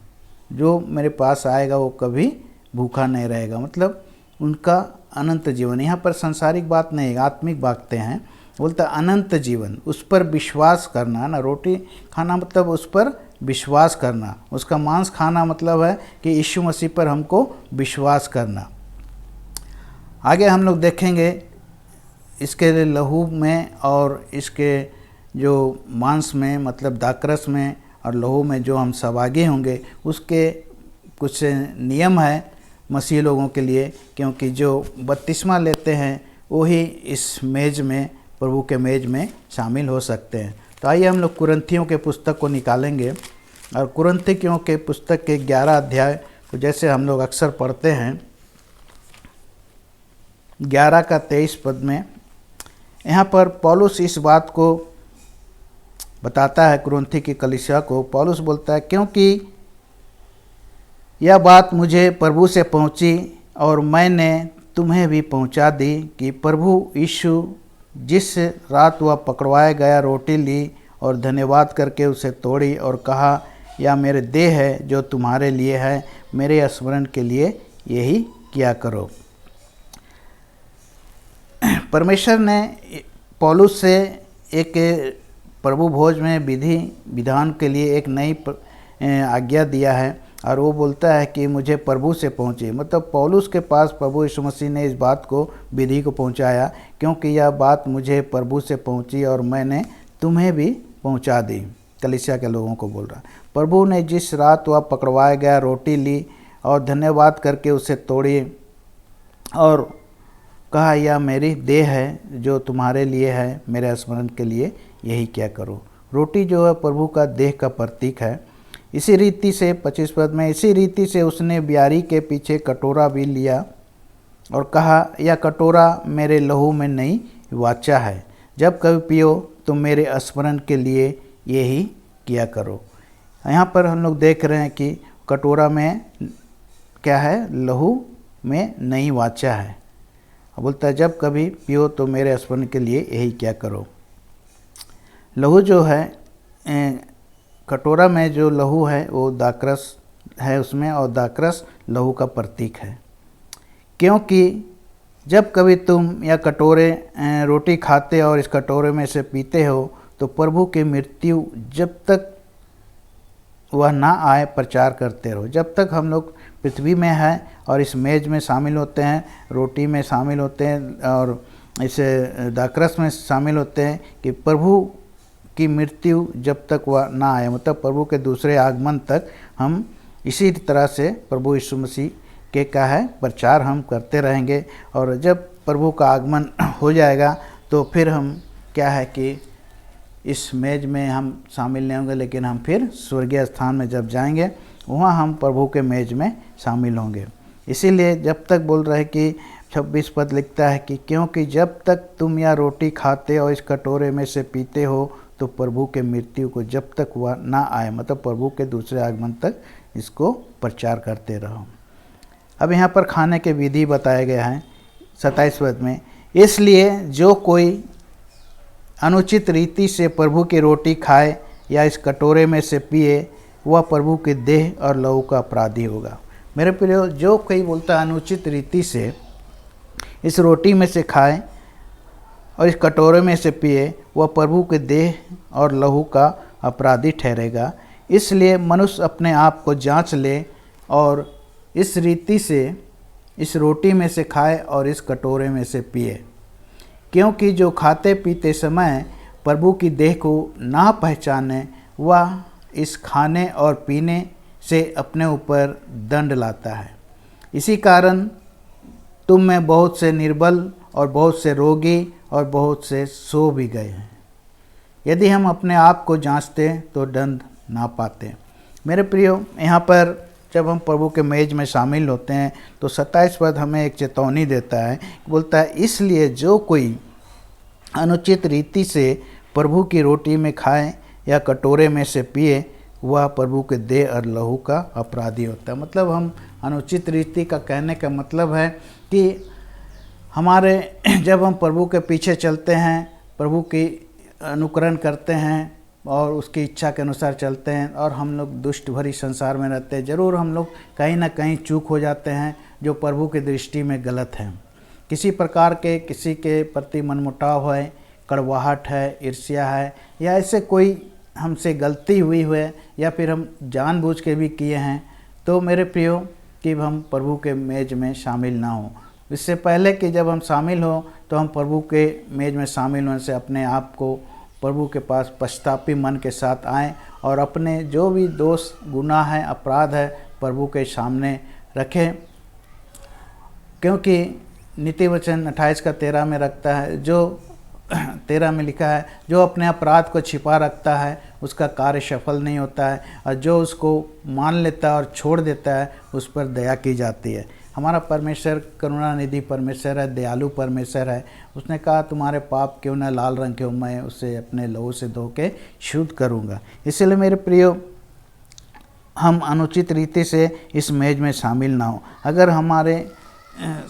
जो मेरे पास आएगा वो कभी भूखा नहीं रहेगा। मतलब उनका अनंत जीवन। यहाँ पर सांसारिक बात नहीं, आत्मिक बातें हैं। बोलता अनंत जीवन, उस पर विश्वास करना ना। रोटी खाना मतलब उस पर विश्वास करना, उसका मांस खाना मतलब है कि यीशु मसीह पर हमको विश्वास करना। आगे हम लोग देखेंगे इसके लहू में और इसके जो मांस में, मतलब दाखरस में और लहू में जो हम सहभागी होंगे, उसके कुछ नियम है मसीह लोगों के लिए, क्योंकि जो बपतिस्मा लेते हैं वही इस मेज में, प्रभु के मेज में शामिल हो सकते हैं। तो आइए हम लोग कुरिन्थियों के पुस्तक को निकालेंगे और कुरिन्थियों के पुस्तक के 11 अध्याय तो जैसे हम लोग अक्सर पढ़ते हैं 11 का 23 पद में, यहाँ पर पौलुस इस बात को बताता है कुरिन्थी की कलीसिया को। पौलुस बोलता है, क्योंकि यह बात मुझे प्रभु से पहुंची और मैंने तुम्हें भी पहुंचा दी कि प्रभु यीशु जिस रात वह पकड़वाया गया रोटी ली और धन्यवाद करके उसे तोड़ी और कहा, यह मेरे देह है जो तुम्हारे लिए है, मेरे स्मरण के लिए यही किया करो। परमेश्वर ने पौलुस से एक प्रभु भोज में विधि विधान के लिए एक नई आज्ञा दिया है और वो बोलता है कि मुझे प्रभु से पहुँची। मतलब पौलुस के पास प्रभु यीशु मसीह ने इस बात को विधि को पहुँचाया, क्योंकि यह बात मुझे प्रभु से पहुँची और मैंने तुम्हें भी पहुँचा दी। कलीसिया के लोगों को बोल रहा है। प्रभु ने जिस रात वह पकड़वाया गया रोटी ली और धन्यवाद करके उसे तोड़ी और कहा, यह मेरी देह है जो तुम्हारे लिए है, मेरे स्मरण के लिए यही क्या करो। रोटी जो है प्रभु का देह का प्रतीक है। इसी रीति से 25 पद में, इसी रीति से उसने ब्यारी के पीछे कटोरा भी लिया और कहा, यह कटोरा मेरे लहू में नई वाचा है, जब कभी पियो तो मेरे स्मरण के लिए यही किया करो। यहाँ पर हम लोग देख रहे हैं कि कटोरा में क्या है, लहू में नई वाचा है। बोलता है जब कभी पियो तो मेरे स्मरण के लिए यही क्या करो। लहू जो है, कटोरा में जो लहू है वो दाखरस है उसमें, और दाखरस लहू का प्रतीक है। क्योंकि जब कभी तुम यह कटोरे रोटी खाते और इस कटोरे में से पीते हो तो प्रभु की मृत्यु जब तक वह ना आए प्रचार करते रहो। जब तक हम लोग पृथ्वी में हैं और इस मेज में शामिल होते हैं, रोटी में शामिल होते हैं और इस दाखरस में शामिल होते हैं, कि प्रभु की मृत्यु जब तक वह ना आए, मतलब प्रभु के दूसरे आगमन तक हम इसी तरह से प्रभु यीशु मसीह के का है प्रचार हम करते रहेंगे। और जब प्रभु का आगमन हो जाएगा तो फिर हम क्या है कि इस मेज में हम शामिल नहीं होंगे, लेकिन हम फिर स्वर्गीय स्थान में जब जाएंगे वहाँ हम प्रभु के मेज में शामिल होंगे। इसीलिए जब तक बोल रहे कि 26 पद लिखता है कि क्योंकि जब तक तुम यह रोटी खाते और इस कटोरे में से पीते हो तो प्रभु के मृत्यु को जब तक वह ना आए, मतलब प्रभु के दूसरे आगमन तक इसको प्रचार करते रहो। अब यहाँ पर खाने के विधि बताए गए हैं 27 पद में, इसलिए जो कोई अनुचित रीति से प्रभु की रोटी खाए या इस कटोरे में से पिए वह प्रभु के देह और लहू का अपराधी होगा। मेरे प्रियो, जो कोई बोलता है अनुचित रीति से इस रोटी में से खाए और इस कटोरे में से पिए वह प्रभु के देह और लहू का अपराधी ठहरेगा। इसलिए मनुष्य अपने आप को जांच ले और इस रीति से इस रोटी में से खाए और इस कटोरे में से पिए, क्योंकि जो खाते पीते समय प्रभु की देह को ना पहचाने वह इस खाने और पीने से अपने ऊपर दंड लाता है। इसी कारण तुम में बहुत से निर्बल और बहुत से रोगी और बहुत से सो भी गए हैं। यदि हम अपने आप को जांचते तो दंड ना पाते। मेरे प्रियो, यहाँ पर जब हम प्रभु के मेज में शामिल होते हैं तो 27 पद हमें एक चेतावनी देता है, बोलता है इसलिए जो कोई अनुचित रीति से प्रभु की रोटी में खाए या कटोरे में से पिए वह प्रभु के देह और लहू का अपराधी होता है। मतलब हम अनुचित रीति का कहने का मतलब है कि हमारे जब हम प्रभु के पीछे चलते हैं, प्रभु की अनुकरण करते हैं और उसकी इच्छा के अनुसार चलते हैं और हम लोग दुष्ट भरी संसार में रहते हैं, ज़रूर हम लोग कहीं ना कहीं चूक हो जाते हैं जो प्रभु की दृष्टि में गलत है। किसी प्रकार के किसी के प्रति मनमुटाव है, कड़वाहट है, ईर्ष्या है, या ऐसे कोई हमसे गलती हुई है या फिर हम जानबूझ के भी किए हैं, तो मेरे प्रियो कि हम प्रभु के मेज में शामिल ना हों। इससे पहले कि जब हम शामिल हों तो हम प्रभु के मेज में शामिल होने से अपने आप को प्रभु के पास पश्चातापी मन के साथ आएँ और अपने जो भी दोष गुनाह है अपराध है प्रभु के सामने रखें। क्योंकि नीति वचन 28 का 13 में रखता है, जो 13 में लिखा है, जो अपने अपराध को छिपा रखता है उसका कार्य सफल नहीं होता है, और जो उसको मान लेता है और छोड़ देता है उस पर दया की जाती है। हमारा परमेश्वर करुणा निधि परमेश्वर है, दयालु परमेश्वर है। उसने कहा तुम्हारे पाप क्यों न लाल रंग के हो, मैं उसे अपने लहू से धो के शुद्ध करूँगा। इसलिए मेरे प्रियो, हम अनुचित रीति से इस मेज में शामिल ना हो। अगर हमारे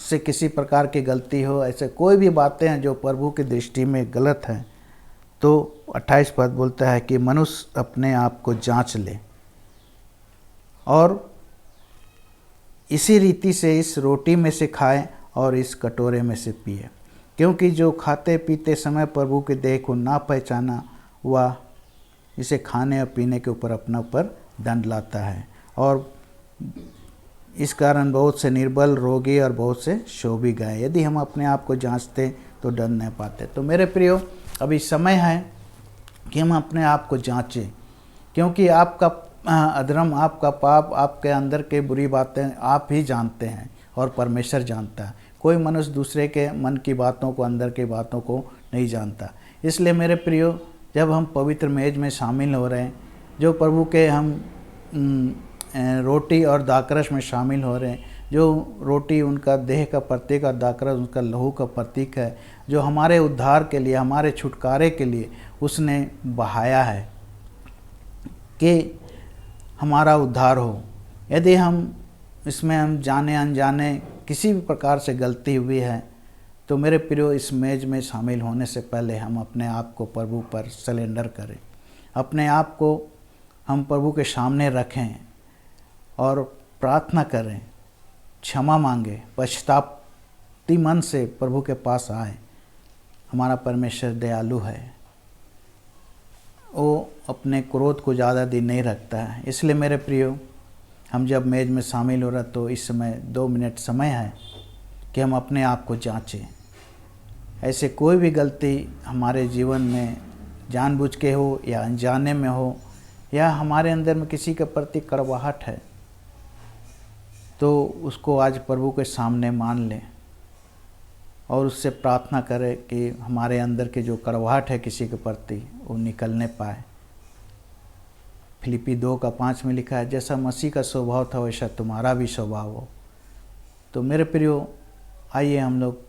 से किसी प्रकार की गलती हो, ऐसे कोई भी बातें हैं जो प्रभु की दृष्टि में गलत हैं, तो 28 पद बोलता है कि मनुष्य अपने आप को जांच ले और इसी रीति से इस रोटी में से खाए और इस कटोरे में से पिए, क्योंकि जो खाते पीते समय प्रभु के देह को ना पहचाना, वह इसे खाने और पीने के ऊपर अपना ऊपर दंड लाता है, और इस कारण बहुत से निर्बल, रोगी और बहुत से सो भी गए। यदि हम अपने आप को जांचते तो डर नहीं पाते। तो मेरे प्रियो, अभी समय है कि हम अपने आप को जांचें, क्योंकि आपका अधर्म, आपका पाप, आपके अंदर के बुरी बातें आप ही जानते हैं और परमेश्वर जानता है। कोई मनुष्य दूसरे के मन की बातों को, अंदर की बातों को नहीं जानता। इसलिए मेरे प्रियो, जब हम पवित्र मेज में शामिल हो रहे हैं, जो प्रभु के हम रोटी और दाकरस में शामिल हो रहे हैं, जो रोटी उनका देह का प्रतीक और दाकरस उनका लहू का प्रतीक है, जो हमारे उद्धार के लिए, हमारे छुटकारे के लिए उसने बहाया है कि हमारा उद्धार हो। यदि हम इसमें हम जाने अनजाने किसी भी प्रकार से गलती हुई है, तो मेरे प्रियो, इस मेज में शामिल होने से पहले हम अपने आप को प्रभु पर सरेंडर करें, अपने आप को हम प्रभु के सामने रखें और प्रार्थना करें, क्षमा मांगे, पश्चातापी मन से प्रभु के पास आए। हमारा परमेश्वर दयालु है, वो अपने क्रोध को ज़्यादा दिन नहीं रखता है। इसलिए मेरे प्रियो, हम जब मेज में शामिल हो रहे तो इस समय 2 मिनट समय है कि हम अपने आप को जांचें। ऐसे कोई भी गलती हमारे जीवन में जानबूझ के हो या अनजाने में हो, या हमारे अंदर में किसी के प्रति कड़वाहट है, तो उसको आज प्रभु के सामने मान लें और उससे प्रार्थना करें कि हमारे अंदर के जो कड़वाहट है किसी के प्रति, वो निकलने पाए। फिलिपी 2:5 में लिखा है, जैसा मसीह का स्वभाव था वैसा तुम्हारा भी स्वभाव हो। तो मेरे प्रियो, आइए हम लोग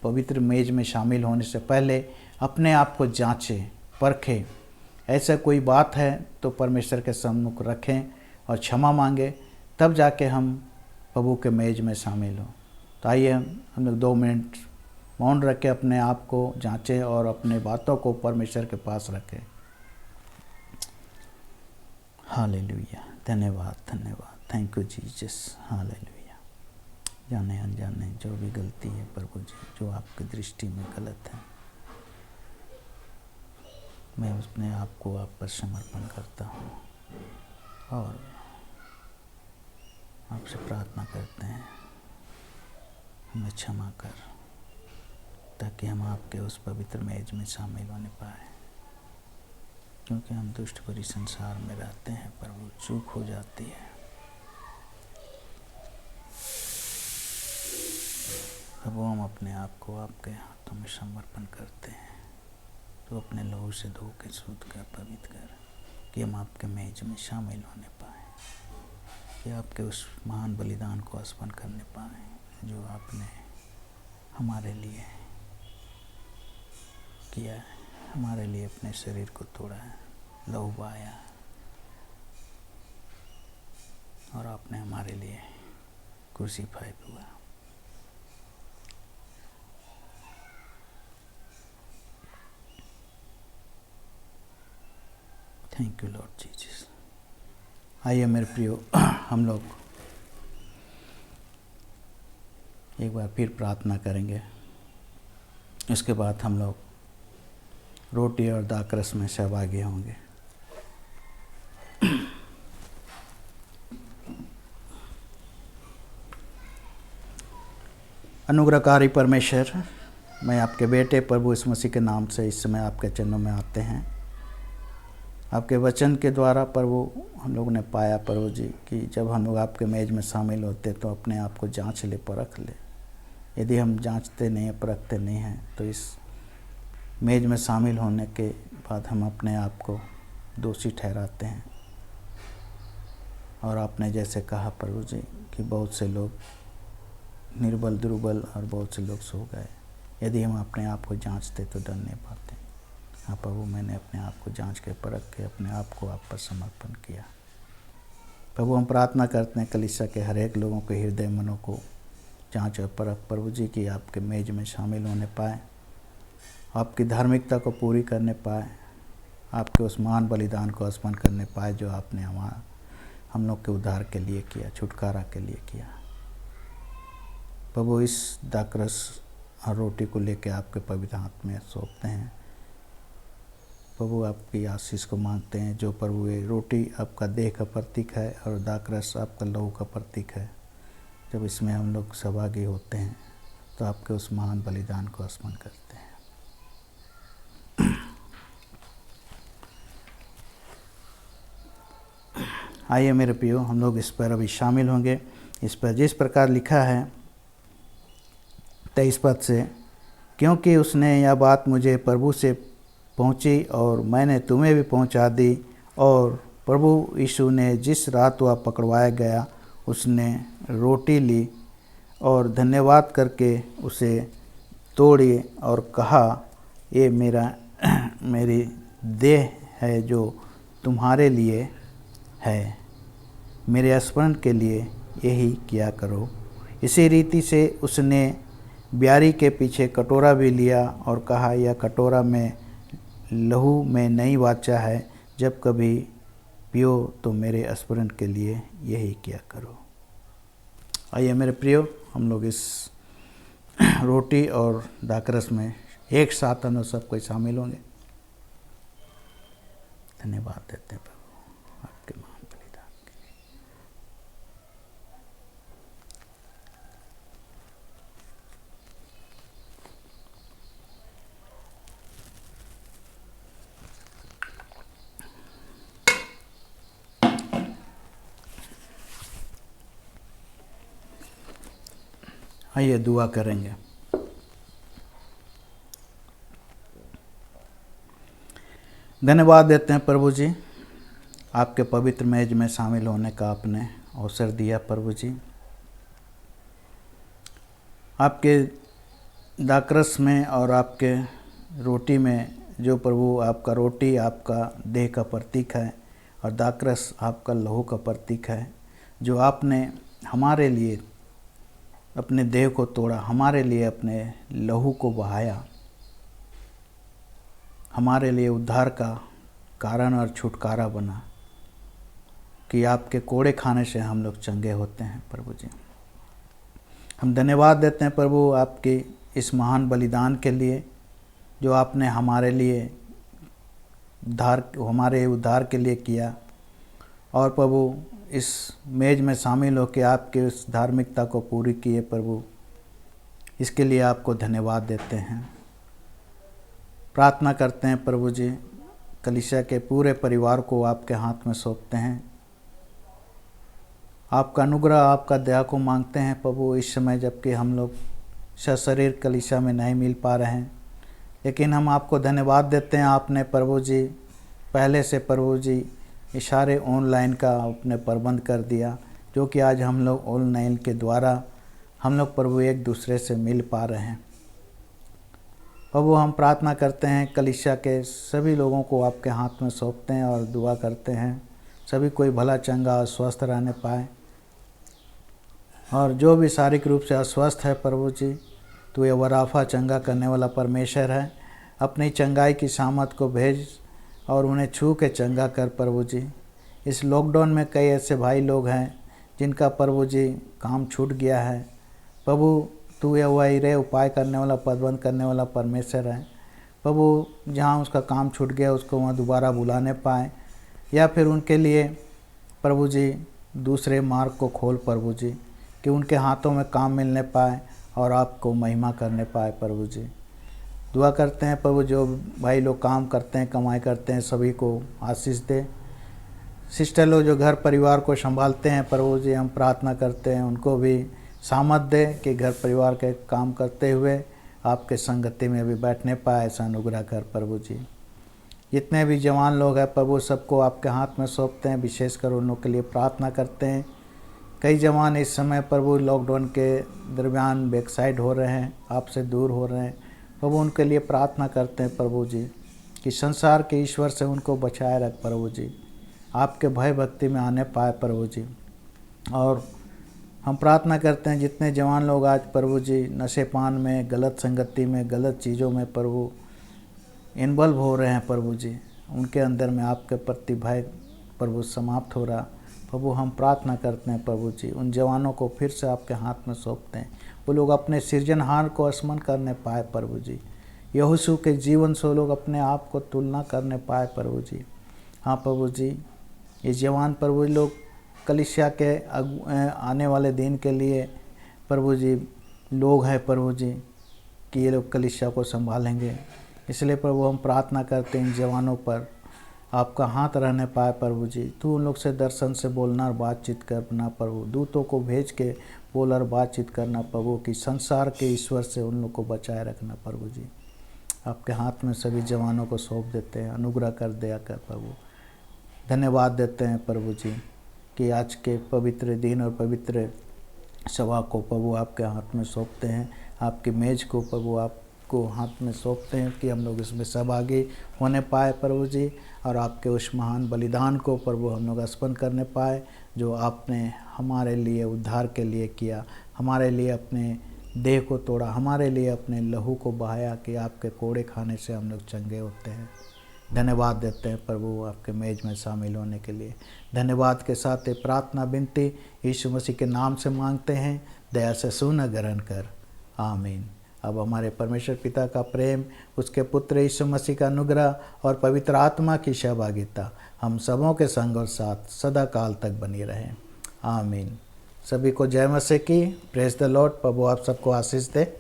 पवित्र मेज में शामिल होने से पहले अपने आप को जांचें, परखें। ऐसा कोई बात है तो परमेश्वर के सम्मुख रखें और क्षमा मांगे, तब जाके हम प्रभु के मेज में शामिल हो। तो आइए हम लोग 2 मिनट मौन रख के अपने आप को जांचें और अपने बातों को परमेश्वर के पास रखें। हालेलुया, धन्यवाद, धन्यवाद, थैंक यू जीसस, हालेलुया। जाने अनजाने जो भी गलती है प्रभु जी, जो आपकी दृष्टि में गलत है, मैं अपने आप को आप पर समर्पण करता हूँ और आपसे प्रार्थना करते हैं, हमें क्षमा कर, ताकि हम आपके उस पवित्र मेज में शामिल होने पाए। क्योंकि हम दुष्ट भरी संसार में रहते हैं प्रभु, चूक हो जाती है। प्रभु, हम अपने आप को आपके हाथों में समर्पण करते हैं, तो अपने लहू से धो के शुद्ध कर, पवित्र कर, कि हम आपके मेज में शामिल होने पाए, कि आपके उस महान बलिदान को स्मरण करने पाए जो आपने हमारे लिए किया है, हमारे लिए अपने शरीर को तोड़ा है, लहू बहाया, और आपने हमारे लिए क्रूसीफाई हुआ। Thank you Lord Jesus. आइए मेरे प्रियो, हम लोग एक बार फिर प्रार्थना करेंगे। इसके बाद हम लोग रोटी और दाकरस में सहभागी होंगे। अनुग्रहकारी परमेश्वर, मैं आपके बेटे प्रभु यीशु मसीह के नाम से इस समय आपके चरणों में आते हैं। आपके वचन के द्वारा प्रभु हम लोगों ने पाया प्रभु जी कि जब हम लोग आपके मेज में शामिल होते तो अपने आप को जांच ले, परख ले। यदि हम जांचते नहीं हैं, परखते नहीं हैं, तो इस मेज में शामिल होने के बाद हम अपने आप को दोषी ठहराते हैं। और आपने जैसे कहा प्रभु जी कि बहुत से लोग निर्बल दुर्बल और बहुत से लोग सो गए। यदि हम अपने आप को जांचते तो डर नहीं पाते। हाँ प्रभु, मैंने अपने आप को जांच के परख के अपने आप को आप पर समर्पण किया। प्रभु हम प्रार्थना करते हैं कलीसिया के हर एक लोगों के हृदय मनों को जांच और परख प्रभु जी की आपके मेज में शामिल होने पाए, आपकी धार्मिकता को पूरी करने पाए, आपके उस महान बलिदान को स्मरण करने पाए जो आपने हम लोग के उद्धार के लिए किया, छुटकारा के लिए किया। प्रभु इस दाखरस और रोटी को लेकर आपके पवित्र हाथ में सौंपते हैं। प्रभु आपकी आशीष को मांगते हैं। जो प्रभु ये रोटी आपका देह का प्रतीक है और दाखरस आपका लहू का प्रतीक है, जब इसमें हम लोग सहभागी होते हैं तो आपके उस महान बलिदान को स्मरण करते हैं। आइए मेरे प्रियो, हम लोग इस पर अभी शामिल होंगे। इस पर जिस प्रकार लिखा है 23 पद से, क्योंकि उसने यह बात मुझे प्रभु से पहुंची और मैंने तुम्हें भी पहुंचा दी। और प्रभु यीशु ने जिस रात वह पकड़वाया गया उसने रोटी ली और धन्यवाद करके उसे तोड़ी और कहा, ये मेरी देह है जो तुम्हारे लिए है, मेरे स्मरण के लिए यही किया करो। इसी रीति से उसने ब्यारी के पीछे कटोरा भी लिया और कहा, यह कटोरा में लहू में नई वाचा है, जब कभी पियो तो मेरे स्मरण के लिए यही किया करो। आइए मेरे प्रियो, हम लोग इस रोटी और दाखरस में एक साथ हम लोग सब कोई शामिल होंगे। धन्यवाद देते हैं प्रभु आपके महान बलिदान के लिए। आइए दुआ करेंगे। धन्यवाद देते हैं प्रभु जी, आपके पवित्र मेज में शामिल होने का आपने अवसर दिया। प्रभु जी, आपके दाखरस में और आपके रोटी में, जो प्रभु आपका रोटी आपका देह का प्रतीक है और दाखरस आपका लहू का प्रतीक है, जो आपने हमारे लिए अपने देह को तोड़ा, हमारे लिए अपने लहू को बहाया, हमारे लिए उद्धार का कारण और छुटकारा बना, कि आपके कोड़े खाने से हम लोग चंगे होते हैं। प्रभु जी, हम धन्यवाद देते हैं प्रभु आपके इस महान बलिदान के लिए, जो आपने हमारे लिए हमारे उद्धार के लिए किया। और प्रभु इस मेज में शामिल होकर आपके उस धार्मिकता को पूरी किए। प्रभु, इसके लिए आपको धन्यवाद देते हैं। प्रार्थना करते हैं प्रभु जी, कलीसिया के पूरे परिवार को आपके हाथ में सौंपते हैं। आपका अनुग्रह, आपका दया को मांगते हैं प्रभु इस समय, जबकि हम लोग सशरीर कलीसिया में नहीं मिल पा रहे हैं, लेकिन हम आपको धन्यवाद देते हैं। आपने प्रभु जी पहले से प्रभु जी इशारे ऑनलाइन का आपने प्रबंध कर दिया, जो कि आज हम लोग ऑनलाइन के द्वारा हम लोग प्रभु एक दूसरे से मिल पा रहे हैं। प्रभु, हम प्रार्थना करते हैं, कलीसिया के सभी लोगों को आपके हाथ में सौंपते हैं और दुआ करते हैं सभी कोई भला चंगा और स्वस्थ रहने पाए। और जो भी शारीरिक रूप से अस्वस्थ है प्रभु जी, तो ये वराफा चंगा करने वाला परमेश्वर है। अपनी चंगाई की सामत को भेज और उन्हें छू के चंगा कर प्रभु जी। इस लॉकडाउन में कई ऐसे भाई लोग हैं जिनका प्रभु जी काम छूट गया है। प्रभु, तू यह वही रे उपाय करने वाला, प्रबंध करने वाला परमेश्वर है। प्रभु, जहाँ उसका काम छूट गया उसको वहाँ दोबारा बुलाने पाए, या फिर उनके लिए प्रभु जी दूसरे मार्ग को खोल प्रभु जी, कि उनके हाथों में काम मिलने पाए और आपको महिमा करने पाए। प्रभु जी, दुआ करते हैं प्रभु, जो भाई लोग काम करते हैं, कमाई करते हैं, सभी को आशीष दे। सिस्टर लोग जो घर परिवार को संभालते हैं प्रभु जी, हम प्रार्थना करते हैं उनको भी सामर्थ दे कि घर परिवार के काम करते हुए आपके संगति में भी बैठने पाए। ऐसा अनुग्रह कर प्रभु जी। जितने भी जवान लोग हैं प्रभु सबको आपके हाथ में सौंपते हैं, विशेषकर उन लोग के लिए प्रार्थना करते हैं। कई जवान इस समय प्रभु लॉकडाउन के दरमियान बैकसाइड हो रहे हैं, आपसे दूर हो रहे हैं। प्रभु उनके लिए प्रार्थना करते हैं प्रभु जी कि संसार के ईश्वर से उनको बचाए रख प्रभु जी, आपके भय भक्ति में आने पाए प्रभु जी। और हम प्रार्थना करते हैं जितने जवान लोग आज प्रभु जी नशे पान में, गलत संगति में, गलत चीज़ों में प्रभु इन्वॉल्व हो रहे हैं प्रभु जी, उनके अंदर में आपके प्रति भय प्रभु समाप्त हो रहा। प्रभु हम प्रार्थना करते हैं प्रभु जी, उन जवानों को फिर से आपके हाथ में सौंपते हैं। वो लोग अपने सृजनहार को स्मरण करने पाए प्रभु जी, यहोशू के जीवन से लोग अपने आप को तुलना करने पाए प्रभु जी। हाँ प्रभु जी, ये जवान प्रभु लोग कलीसिया के आने वाले दिन के लिए प्रभु जी लोग हैं प्रभु जी कि ये लोग कलीसिया को संभालेंगे। इसलिए प्रभु हम प्रार्थना करते हैं इन जवानों पर आपका हाथ रहने पाए प्रभु जी। तू उन लोग से दर्शन से बोलना और बातचीत करना प्रभु, दूतों को भेज के बोल और बातचीत करना प्रभु कि संसार के ईश्वर से उन लोग को बचाए रखना प्रभु जी। आपके हाथ में सभी जवानों को सौंप देते हैं, अनुग्रह कर दया कर प्रभु। धन्यवाद देते हैं प्रभु जी कि आज के पवित्र दिन और पवित्र सभा को प्रभु आपके हाथ में सौंपते हैं। आपकी मेज को प्रभु आपको हाथ में सौंपते हैं कि हम लोग इसमें सहभागी होने पाए प्रभु जी, और आपके उस महान बलिदान को प्रभु हम लोग स्मरण करने पाए जो आपने हमारे लिए उद्धार के लिए किया, हमारे लिए अपने देह को तोड़ा, हमारे लिए अपने लहू को बहाया कि आपके कोड़े खाने से हम लोग चंगे होते हैं। धन्यवाद देते हैं प्रभु आपके मेज में शामिल होने के लिए। धन्यवाद के साथ ये प्रार्थना विनती यीशु मसीह के नाम से मांगते हैं, दया से सुन ग्रहण कर, आमीन। अब हमारे परमेश्वर पिता का प्रेम, उसके पुत्र यीशु मसीह का अनुग्रह और पवित्र आत्मा की सहभागिता हम सबों के संग और साथ सदा काल तक बनी रहे, आमीन। सभी को जय मसीह की, प्रेज द लॉर्ड। प्रभु आप सबको आशीष दे।